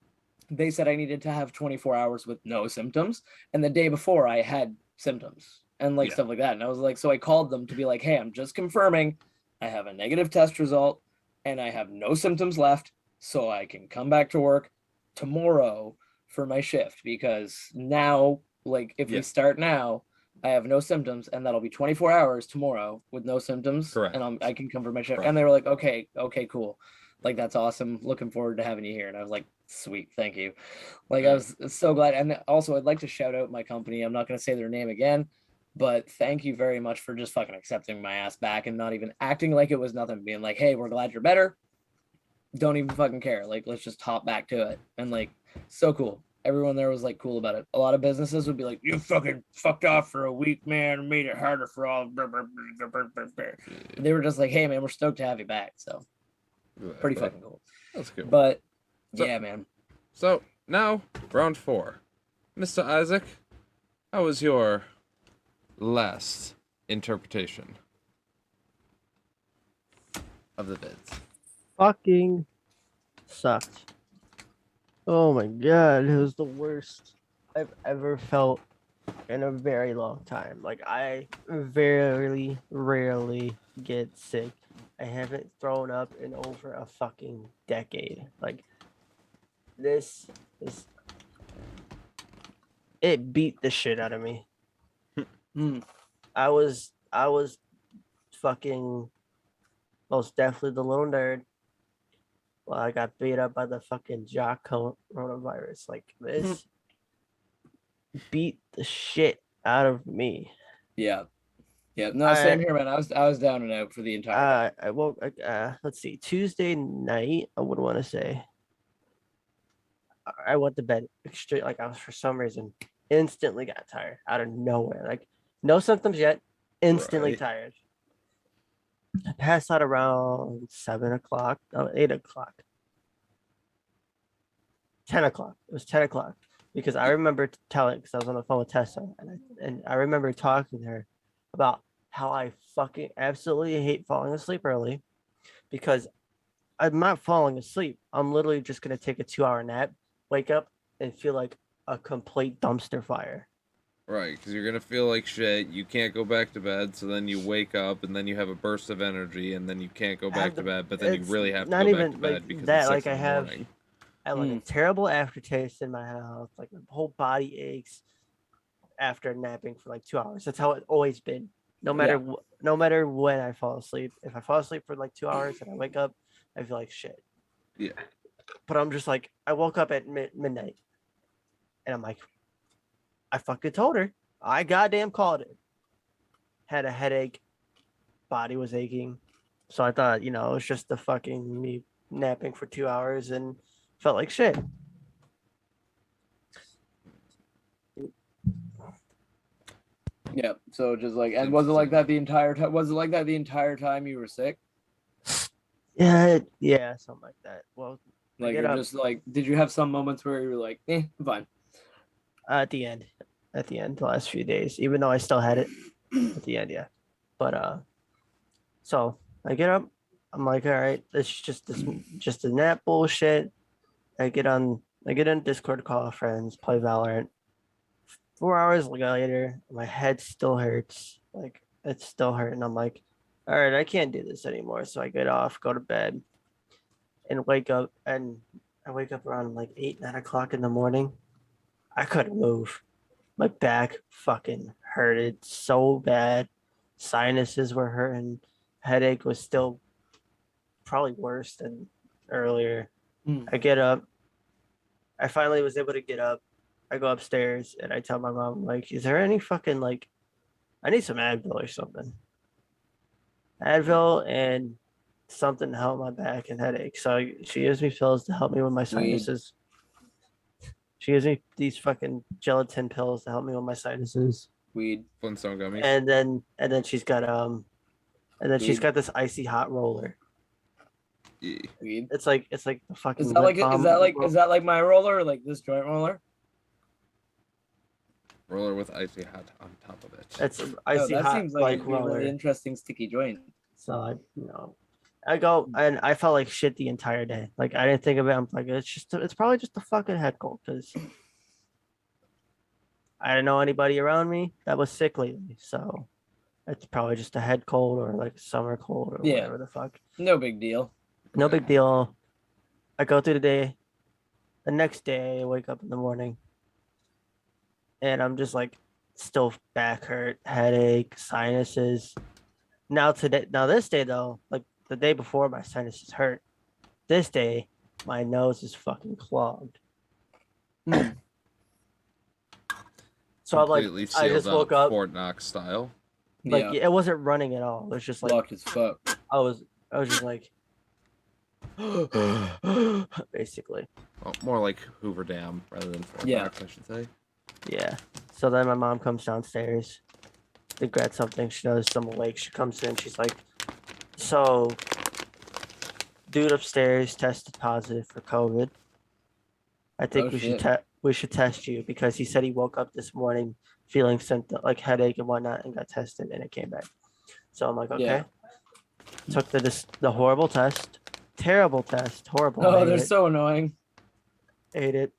they said I needed to have 24 hours with no symptoms. And the day before I had symptoms and stuff like that. And I was like, so I called them to be like, hey, I'm just confirming I have a negative test result and I have no symptoms left. So I can come back to work tomorrow for my shift, because now, if we start now, I have no symptoms, and that'll be 24 hours tomorrow with no symptoms. Correct. And I can come for my shift. Correct. And they were like, okay, cool. Like, that's awesome. Looking forward to having you here. And I was like, sweet, thank you. I was so glad. And also, I'd like to shout out my company. I'm not going to say their name again, but thank you very much for just fucking accepting my ass back and not even acting like it was nothing, being like, hey, we're glad you're better. Don't even fucking care. Let's just hop back to it. And so cool. Everyone there was cool about it. A lot of businesses would be like, you fucking fucked off for a week, man, made it harder for all. They were just like, hey, man, we're stoked to have you back. So pretty fucking cool. That's cool. But yeah, man. So now round 4. Mr. Isaac, how was your last interpretation of the vids? Fucking sucked. Oh my god, it was the worst I've ever felt in a very long time. I very rarely get sick. I haven't thrown up in over a fucking decade. It beat the shit out of me. I was fucking most definitely the little nerd. Well, I got beat up by the fucking jock coronavirus. Like this beat the shit out of me. Yeah. Yeah. No, same here, man. I was down and out for the entire I woke let's see, Tuesday night, I would want to say. I went to bed extreme, like I was for some reason instantly got tired out of nowhere. Like no symptoms yet, instantly tired. I passed out around 7 o'clock, 8 o'clock. 10 o'clock. It was 10 o'clock because I remember telling, because I was on the phone with Tessa, and I remember talking to her about how I fucking absolutely hate falling asleep early because I'm not falling asleep. I'm literally just going to take a 2-hour nap, wake up, and feel like a complete dumpster fire. Right, because you're gonna feel like shit. You can't go back to bed, so then you wake up, and then you have a burst of energy, and then you can't go back to bed. But then you really have to go back to bed because that. it's 6 Like in I the have, morning. I have like a terrible aftertaste in my mouth. Like my whole body aches after napping for like 2 hours. That's how it's always been. No matter no matter when I fall asleep. If I fall asleep for like 2 hours and I wake up, I feel like shit. Yeah. But I'm just like, I woke up at midnight, and I'm like, I fucking told her. I goddamn called it. Had a headache. Body was aching. So I thought, it was just the fucking me napping for 2 hours and felt like shit. Yeah. So just like, and was it like that the entire time? Was it like that the entire time you were sick? Yeah, something like that. Well, like you're just like, did you have some moments where you were like, I'm fine? At the end, the last few days, even though I still had it at the end, yeah. But so I get up, I'm like, all right, it's just a nap bullshit. I get in Discord, call friends, play Valorant. 4 hours later, my head still hurts. Like it's still hurting. I'm like, all right, I can't do this anymore. So I get off, go to bed, and wake up. And I wake up around like 8, 9 o'clock in the morning. I couldn't move. My back fucking hurted so bad. Sinuses were hurting. Headache was still probably worse than earlier. I get up. I finally was able to get up. I go upstairs and I tell my mom, like, is there any fucking, like, I need some Advil or something. Advil and something to help my back and headache. So she gives me pills to help me with my sinuses. She gives me these fucking gelatin pills to help me with my sinuses. Weed. Flintstone gummies. And then she's got she's got this icy hot roller. Yeah. Weed. It's like the fucking. Is that like my roller or like this joint roller? Roller with icy hot on top of it. It's icy hot. That seems like a really interesting sticky joint. So I go and I felt like shit the entire day. Like I didn't think of it. I'm like, it's probably just a fucking head cold because I didn't know anybody around me that was sick lately. So it's probably just a head cold or like a summer cold or whatever the fuck. No big deal. No big deal. I go through the day. The next day I wake up in the morning and I'm just like still back hurt, headache, sinuses. Now this day though, like the day before my sinuses hurt. This day, my nose is fucking clogged. So I'm like, I just woke up. Fort Knox style. Like it wasn't running at all. It was just like locked as fuck. I was just like basically. Well, more like Hoover Dam rather than Fort Knox, I should say. Yeah. So then my mom comes downstairs to grab something. She knows I'm awake. She comes in. She's like, so dude upstairs tested positive for COVID. I think we should test you because he said he woke up this morning feeling symptom like headache and whatnot and got tested and it came back. So I'm like, okay. Yeah. Took the horrible test. Terrible test. Horrible. Oh, they're so annoying. Ate it.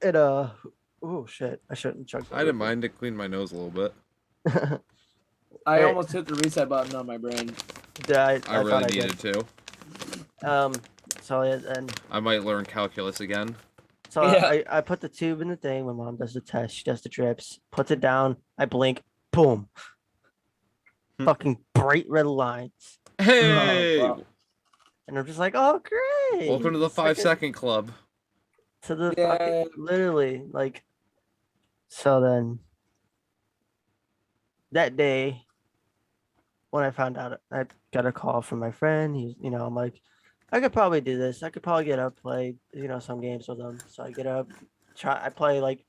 It oh shit. I shouldn't chug. I didn't mind it cleaned my nose a little bit. I almost hit the reset button on my brain. Yeah, I really needed to. So and I might learn calculus again. So Yeah. I put the tube in the thing. My mom does the test. She does the drips. Puts it down. I blink. Boom. Fucking bright red lines. Hey, wow. And I'm just like, oh great. welcome to the It's like 5-second club. to the Yeah. fucking literally like. So then that day when I found out, I got a call from my friend. He's, I'm like, I could probably do this. I could probably get up, play, some games with him. So I get up, I play like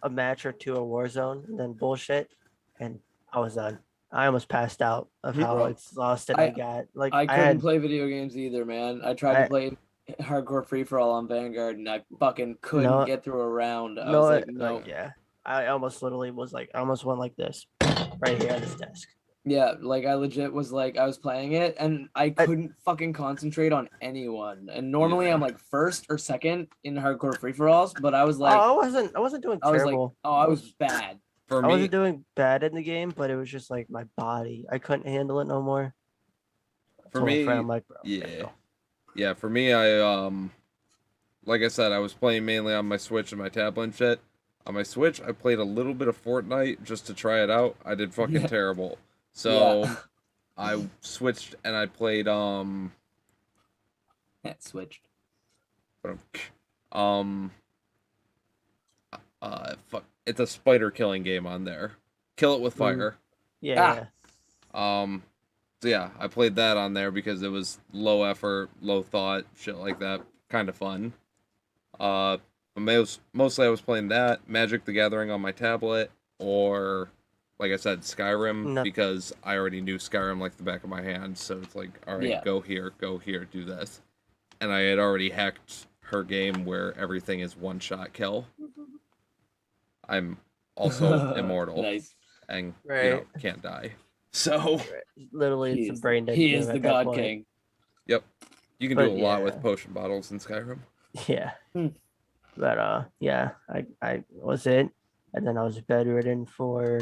a match or two of Warzone, and then bullshit, and I was done. I almost passed out of how Bro, exhausted I got. Like I I couldn't had, play video games either, man. I tried to play hardcore free for all on Vanguard, and I fucking couldn't no, get through a round. I no, was like, no. yeah. I almost literally was like, I almost went like this, right here on this desk. Yeah, like I legit was like, I was playing it and I couldn't fucking concentrate on anyone. And normally I'm like first or second in hardcore free for alls, but I was like, I wasn't doing I was like, terrible. oh, I was bad. For I me, wasn't doing bad in the game, but it was just like my body. I couldn't handle it no more. for Told my me, friend, I'm like, bro, yeah, yeah. For me, I like I said, I was playing mainly on my Switch and my tablet and shit. On my Switch, I played a little bit of Fortnite just to try it out. I did fucking Yeah. terrible. So Yeah. I switched and I played It switched. fuck, it's a spider killing game on there. Kill it with fire. yeah. So yeah, I played that on there because it was low effort, low thought, shit like that, kind of fun. But mostly I was playing that, Magic the Gathering on my tablet, or like I said, Skyrim, because I already knew Skyrim like the back of my hand. So it's like, all right, go here, do this, and I had already hacked her game where everything is one shot kill. I'm also immortal. Nice. And Right. can't die. So Literally, it's a brain dead He game is at the that God point. King. yep, you can But do a lot with yeah. potion bottles in Skyrim. Yeah. Hmm. But yeah, I was it, and then I was bedridden for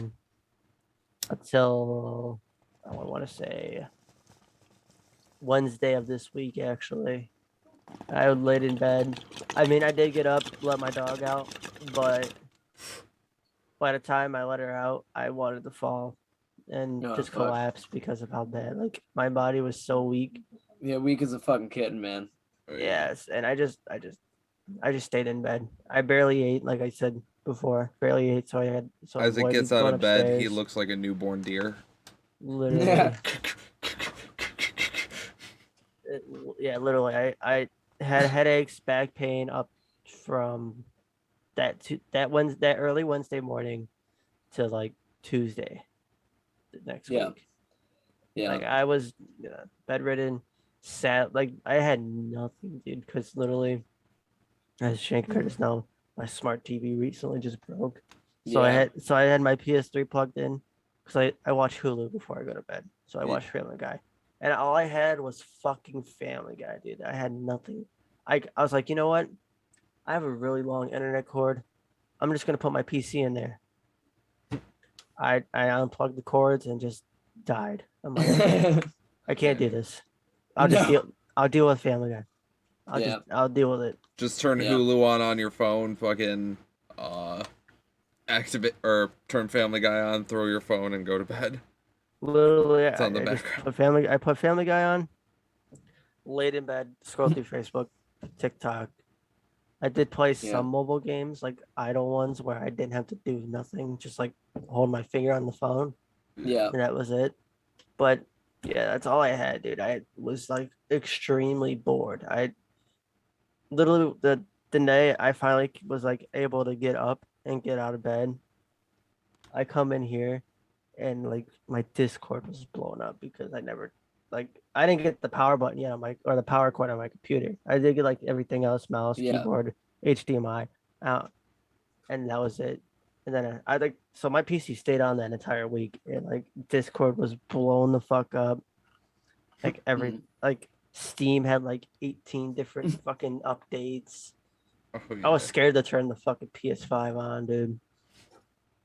until I want to say Wednesday of this week. Actually, I laid in bed. I mean, I did get up, let my dog out, but by the time I let her out, I wanted to fall and Oh, just fuck. collapse because of how bad. Like my body was so weak. Yeah, weak as a fucking kitten, man. Yes, and I just stayed in bed. I barely ate, like I said before, barely ate. So As it avoided gets out going of bed, he upstairs. looks like a newborn deer. Literally, Yeah. yeah, literally. I had headaches, back pain up from that early Wednesday morning to like Tuesday the next Yeah. week. Yeah. Like I was bedridden, sad. Like I had nothing, dude. Because literally, as Shane Curtis know, my smart TV recently just broke. So I had my PS3 plugged in because I watch Hulu before I go to bed. So I watch Family Guy, and all I had was fucking Family Guy, dude. I had nothing. I was like, you know what? I have a really long internet cord. I'm just gonna put my PC in there. I unplugged the cords and just died. I'm like, I can't do this. I'll just deal with Family Guy. I'll deal with it. Just turn Hulu on your phone, fucking activate or turn Family Guy on, throw your phone and go to bed. Literally, It's on the background. I put Family Guy on, laid in bed, scroll through Facebook, TikTok. I did play some mobile games, like idle ones where I didn't have to do nothing, just like hold my finger on the phone. Yeah. And that was it. But yeah, that's all I had, dude. I was like extremely bored. I literally the day I finally was like able to get up and get out of bed, I come in here and like my Discord was blown up because I didn't get the power button yet on or the power cord on my computer. I did get like everything else, mouse, keyboard, HDMI out, and that was it. And then I like so my PC stayed on that entire week, and like Discord was blown the fuck up. Like like Steam had like 18 different fucking updates. Oh, I was scared to turn the fucking PS5 on, dude.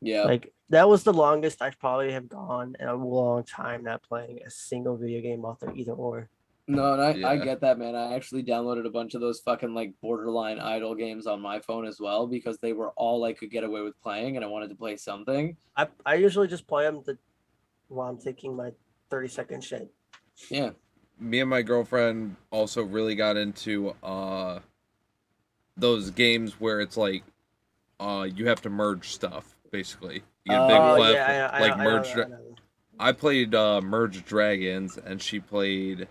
Yeah. Like that was the longest I probably have gone in a long time not playing a single video game off there either or. No, and I Yeah. get that, man. I actually downloaded a bunch of those fucking like borderline idle games on my phone as well because they were all I could get away with playing, and I wanted to play something. I usually just play them while I'm taking my 30-second shit. Yeah. Me and my girlfriend also really got into those games where it's like you have to merge stuff basically. You get a big Oh, platform, like I merge. know that. I played Merge Dragons, and she played.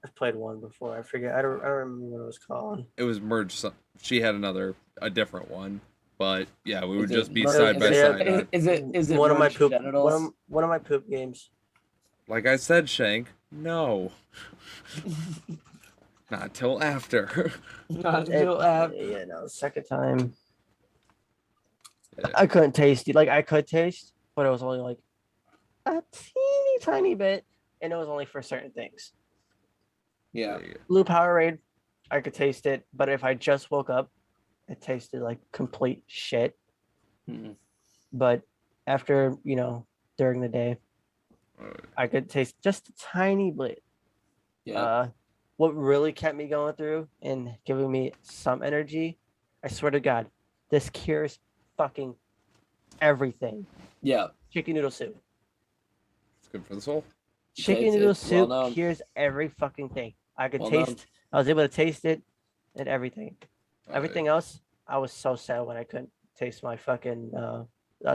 I've played one before. I forget. I don't remember what it was called. It was Merge. She had a different one, but yeah, we would just be merge- side by side. Is it one of my merged poop genitals? one of my poop games. Like I said, Shank, no, not till after. Not until after. Yeah, no, second time. Yeah. I couldn't taste it. Like I could taste, but it was only like a teeny tiny bit, and it was only for certain things. Yeah. Blue Powerade, I could taste it, but if I just woke up, it tasted like complete shit. Mhm. But after, during the day, Alright. I could taste just a tiny bit. Yeah. What really kept me going through and giving me some energy, I swear to God, this cures fucking everything. Yeah. Chicken noodle soup. It's good for the soul. Chicken It's- noodle it's well soup known. cures every fucking thing. I could Well taste. known. I was able to taste it and everything. Alright. Everything else, I was so sad when I couldn't taste my fucking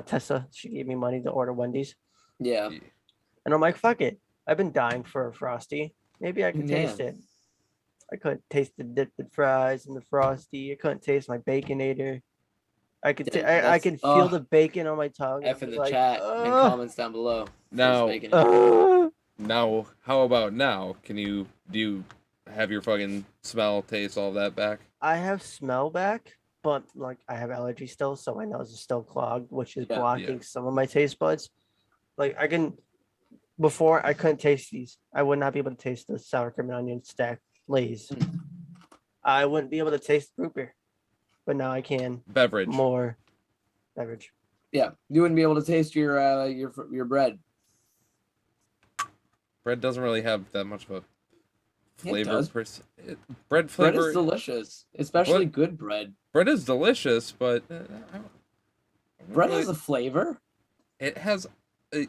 Tessa. She gave me money to order Wendy's, Yeah. and I'm like, fuck it. I've been dying for a Frosty. Maybe I could taste it. I couldn't taste the dipped fries and the Frosty. I couldn't taste my Baconator. I could. Yeah, I that's- can feel the bacon on my tongue. F I'm in just the like, chat and "Ugh, comments down below. Now- Bacon. Now, how about now? Do you have your fucking smell, taste, all that back? I have smell back, but like I have allergy still, so my nose is still clogged, which is Yeah. blocking some of my taste buds. Like I can, before I couldn't taste these. I would not be able to taste the sour cream and onion stack Lay's. I wouldn't be able to taste root beer, but now I can Beverage. more beverage. Yeah. You wouldn't be able to taste your bread. Bread doesn't really have that much of a Yeah, it flavor. does. Bread Bread flavor. is delicious, especially What? good bread. Bread is delicious, but I don't Bread really- has a flavor, It has a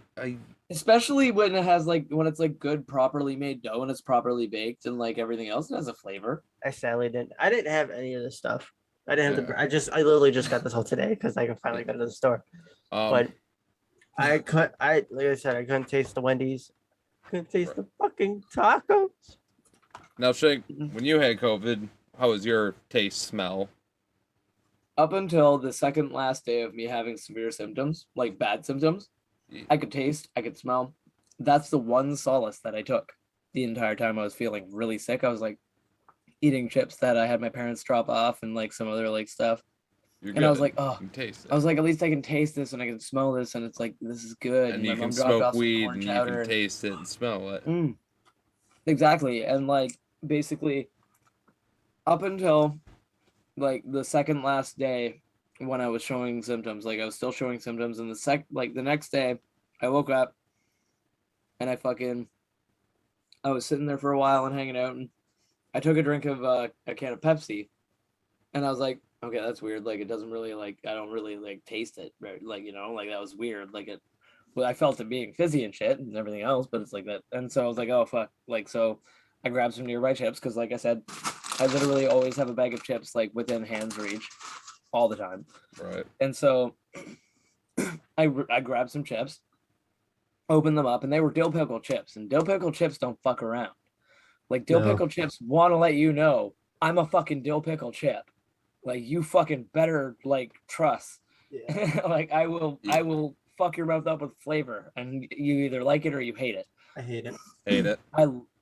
especially when it's like good, properly made dough and it's properly baked and like everything else. It has a flavor. I sadly didn't. I didn't have any of this stuff. I didn't have Yeah. the. I literally just got this all today because I could finally go to the store. But like I said, I couldn't taste the Wendy's. Couldn't taste the fucking tacos. now, Shank, when you had COVID, how was your taste, smell? Up until the second last day of me having severe symptoms, like bad symptoms, I could taste, I could smell. That's the one solace that I took the entire time I was feeling really sick. I was like eating chips that I had my parents drop off and like some other like stuff. You're And I was good. like, oh, You can taste it. I was like, at least I can taste this and I can smell this and it's like this is good. and my you mom can dropped smoke off some weed corn and you chowder can and- taste it and smell it. Exactly. And like basically up until like the second last day when I was showing symptoms, like I was still showing symptoms, and the next day I woke up and I was sitting there for a while and hanging out, and I took a drink of a can of Pepsi, and I was like, okay, that's weird. Like it doesn't really like I don't really like taste it, right? Like like that was weird. Like it, well, I felt it being fizzy and shit and everything else, but it's like that. And so I was like, oh fuck, like so I grabbed some nearby chips because, like I said, I literally always have a bag of chips like within hand's reach, all the time. Right. And so I grabbed some chips, opened them up, and they were dill pickle chips. And dill pickle chips don't fuck around. Like dill No. pickle chips want to let you know I'm a fucking dill pickle chip. Like you fucking better like trust. Yeah, Like I will fuck your mouth up with flavor, and you either like it or you hate it. I hate it. Hate it.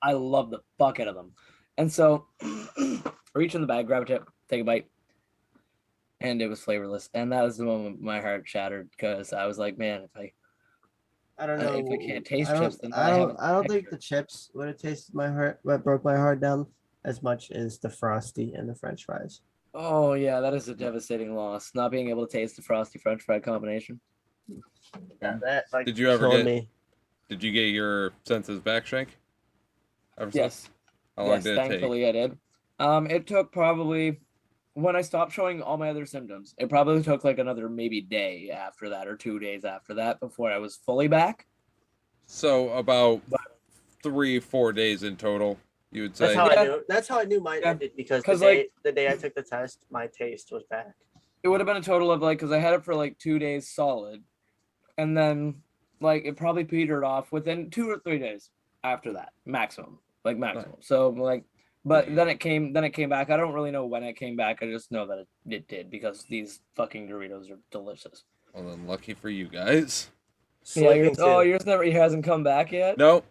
I love the fuck out of them. And so reach in the bag, grab a chip, take a bite. And it was flavorless. And that was the moment my heart shattered because I was like, man, I don't if know. I can't taste I don't, chips, then I I don't. have a I don't think texture. the chips would have tasted my heart. What broke my heart down as much as the Frosty and the French fries. Oh yeah, that is a devastating loss. Not being able to taste the frosty French fry combination. That like Did you ever killed get- me? Did you get your senses back, Shank? ever since? Yes. How long Yes, did it take? thankfully I did. It took probably when I stopped showing all my other symptoms, it probably took like another maybe day after that or 2 days after that before I was fully back. So about 3-4 days in total, you would That's say. how Yeah. I knew. That's how I knew mine Yeah. ended because 'Cause, the day I took the test, my taste was back. It would have been a total of like because I had it for like 2 days solid, and then like it probably petered off within 2 or 3 days after that, maximum, like maximum. So like, but then it came back. I don't really know when it came back. I just know that it did because these fucking Doritos are delicious. Well, then lucky for you guys. Yeah, Sleeping too. yours never it hasn't come back yet. No,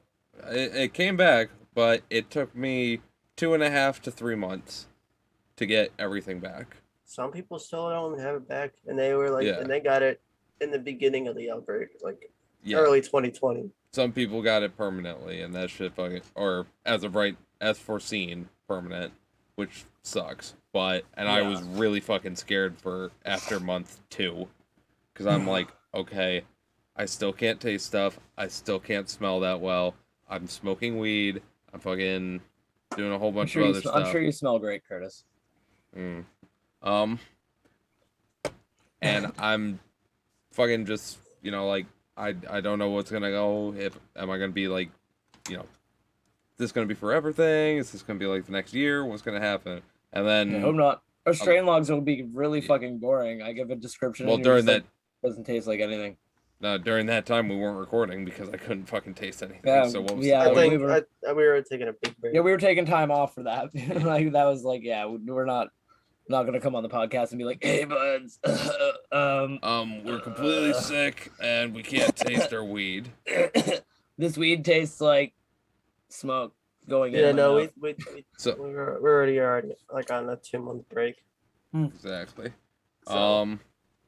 it came back, but it took me 2.5 to 3 months to get everything back. Some people still don't have it back, and they were like, Yeah. and they got it in the beginning of the outbreak, like Yeah. early 2020. Some people got it permanently, and that shit fucking, or as of right, as foreseen, permanent, which sucks. But, and I was really fucking scared for after month 2, because I'm like, okay, I still can't taste stuff, I still can't smell that well, I'm smoking weed, I'm fucking doing a whole bunch of other stuff. I'm sure you smell great, Curtis. And I'm fucking just, like, I don't know what's gonna go. Am I gonna be like, is this gonna be forever thing? Is this gonna be like the next year? What's gonna happen? And then I hope not. Our strain logs will be really fucking boring. I give a description. Well, and you're during just that like, doesn't taste like anything. during that time we weren't recording because I couldn't fucking taste anything. Yeah, So what was yeah, I the think we were- we were taking a big break. Yeah, we were taking time off for that. Like that was like, yeah, we're not gonna come on the podcast and be like, hey, Budz, we're completely sick and we can't taste our weed. this weed tastes like smoke going in. Yeah, my no, mouth. we So we're already like on a 2-month break. exactly. So,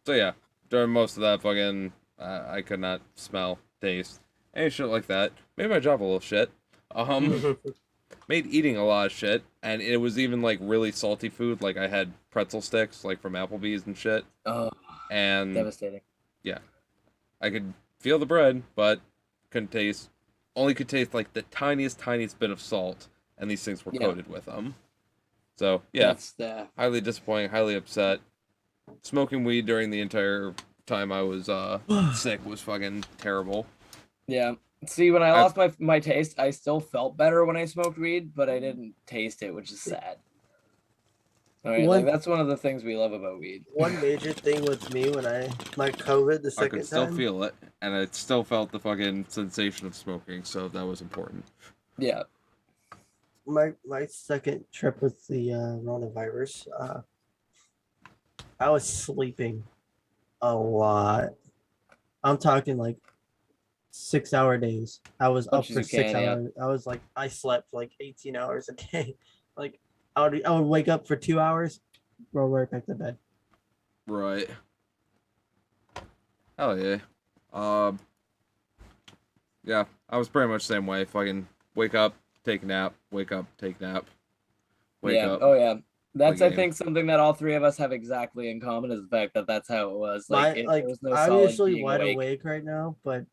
So yeah, during most of that fucking, I could not smell, taste, any shit like that. Made my job a little shit. Made eating a lot of shit, and it was even like really salty food. Like I had pretzel sticks, like from Applebee's and shit, Oh, and devastating. I could feel the bread, but couldn't taste. Only could taste like the tiniest bit of salt, and these things were Yeah. coated with them. So yeah, That's the highly disappointing, highly upset. Smoking weed during the entire time I was sick was fucking terrible. yeah. See, when I lost my taste, I still felt better when I smoked weed, but I didn't taste it, which is sad. All right, like that's one of the things we love about weed. one major thing with me when my COVID the I second could still time. feel it, and I still felt the fucking sensation of smoking, so that was important. Yeah. My second trip with the coronavirus, I was sleeping a lot. I'm talking like 6-hour days. I was up Much as for you 6 can, yeah. hours. I was like, I slept like 18 hours a day. Like I would wake up for 2 hours, go right back to bed. Right. Hell yeah. Yeah, I was pretty much the same way. Fucking wake up, take a nap, wake up, take nap, wake Yeah. up. Oh yeah. That's I game. think something that all three of us have exactly in common is the fact that that's how it was. Like, there was no I'm solid usually being wide awake. awake right now, but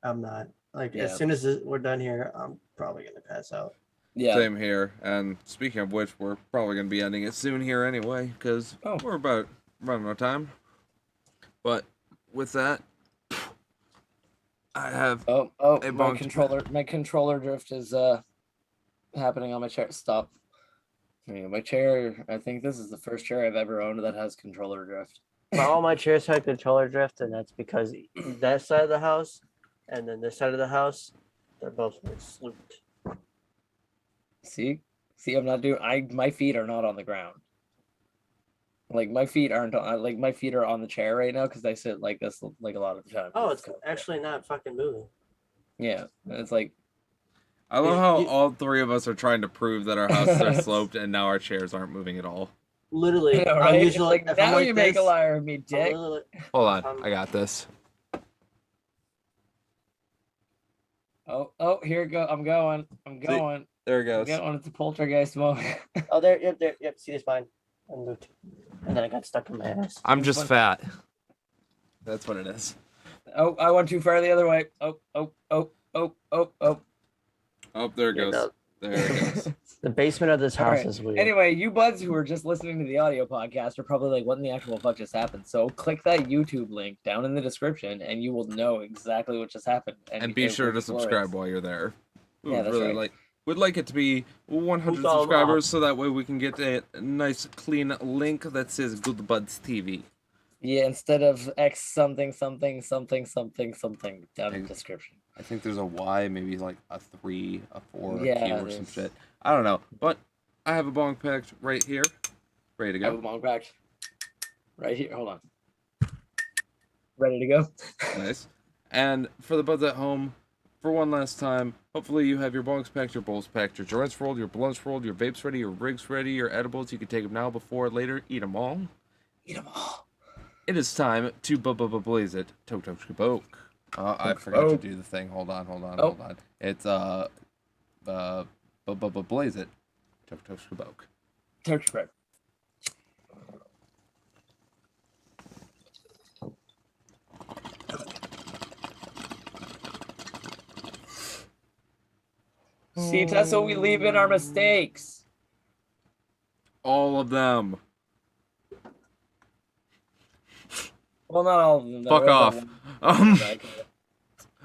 I'm not. Like Yeah. as soon as we're done here, I'm probably gonna pass out. Yeah. Same here. And speaking of which, we're probably gonna be ending it soon here anyway, because we're about running out of time. But with that, I have Oh, a my bonk. controller drift is happening on my chair. Stop. Yeah, my chair, I think this is the first chair I've ever owned that has controller drift. All my chairs had controller drift, and that's because That side of the house, and then this side of the house, they're both like slooped. See, I'm not doing. My feet are not on the ground. Like my feet aren't on. Like my feet are on the chair right now because I sit like this like a lot of the time. Oh, it's actually not fucking moving. Yeah, it's like I love how you- all three of us are trying to prove that our houses are sloped and now our chairs aren't moving at all. Literally, all I'm right. It's usually like if I'm now like you make a this, liar of me, I'm dick. literally- Hold on, I got this. Oh, here it go. I'm going. There it I'm goes. going. It's a poltergeist moment. Oh, yep. See this fine. And then I got stuck in my ass. I'm just fat. That's what it is. Oh, I went too far the other way. Oh. Oh, there it Yeah, goes. no, There it is. The basement of this All house right. is weird. Anyway, you buds who are just listening to the audio podcast are probably like, what in the actual fuck just happened? So click that YouTube link down in the description and you will know exactly what just happened. And be sure to subscribe while you're there. We Yeah, would that's really right. would like it to be 100 Who's all subscribers so that way we can get a nice clean link that says Good Budz TV. Yeah, instead of X something something something something something down in the description. I think there's a Y, maybe like a 3, a 4, Yeah, a Q or some there's- shit. I don't know. But I have a bong packed right here. Ready to I have a go. bong packed right here. Hold on. Ready to go? Nice. And for the buds at home, for one last time, hopefully you have your bongs packed, your bowls packed, your joints rolled, your blunts rolled, your vapes ready, your rigs ready, your edibles. You can take them now, before, later. Eat them all. Eat them all. It is time to blaze it. Tok tok skaboke. I forgot to do the thing. Hold on. Oh. It's blaze it. Tok tok skaboke. Turkey bread. See, Tessa, we leave in our mistakes. All of them. Well, not all of them. Fuck off.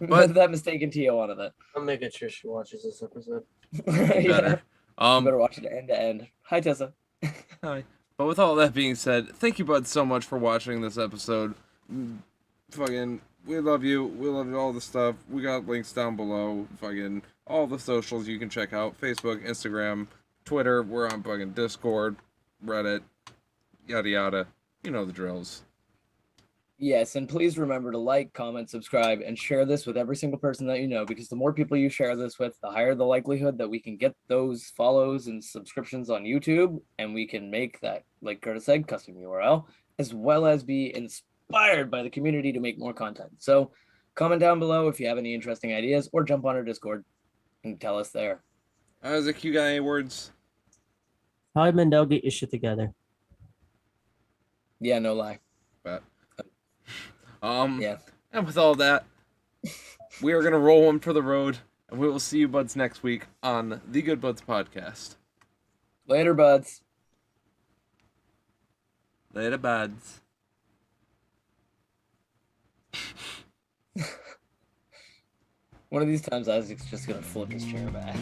But that mistaken Tio wanted that. I'm making sure she watches this episode. Yeah. Better. You better watch it end to end. Hi, Tessa. Hi. But with all that being said, thank you, bud, so much for watching this episode. Fucking, we love you. We love all the stuff. We got links down below. Fucking, all the socials you can check out. Facebook, Instagram, Twitter. We're on fucking Discord, Reddit, yada yada. You know the drills. Yes, and please remember to like, comment, subscribe, and share this with every single person that you know, because the more people you share this with, the higher the likelihood that we can get those follows and subscriptions on YouTube, and we can make that, like Curtis said, custom URL, as well as be inspired by the community to make more content. So comment down below if you have any interesting ideas, or jump on our Discord and tell us there. Isaac, you got any words? Howie Mandel, get your shit together. Yeah, no lie. But, Yeah. And with all that, we are gonna roll one for the road, and we will see you buds next week on the Good Buds podcast. Later, buds. Later, buds. One of these times, Isaac's just gonna flip his chair back.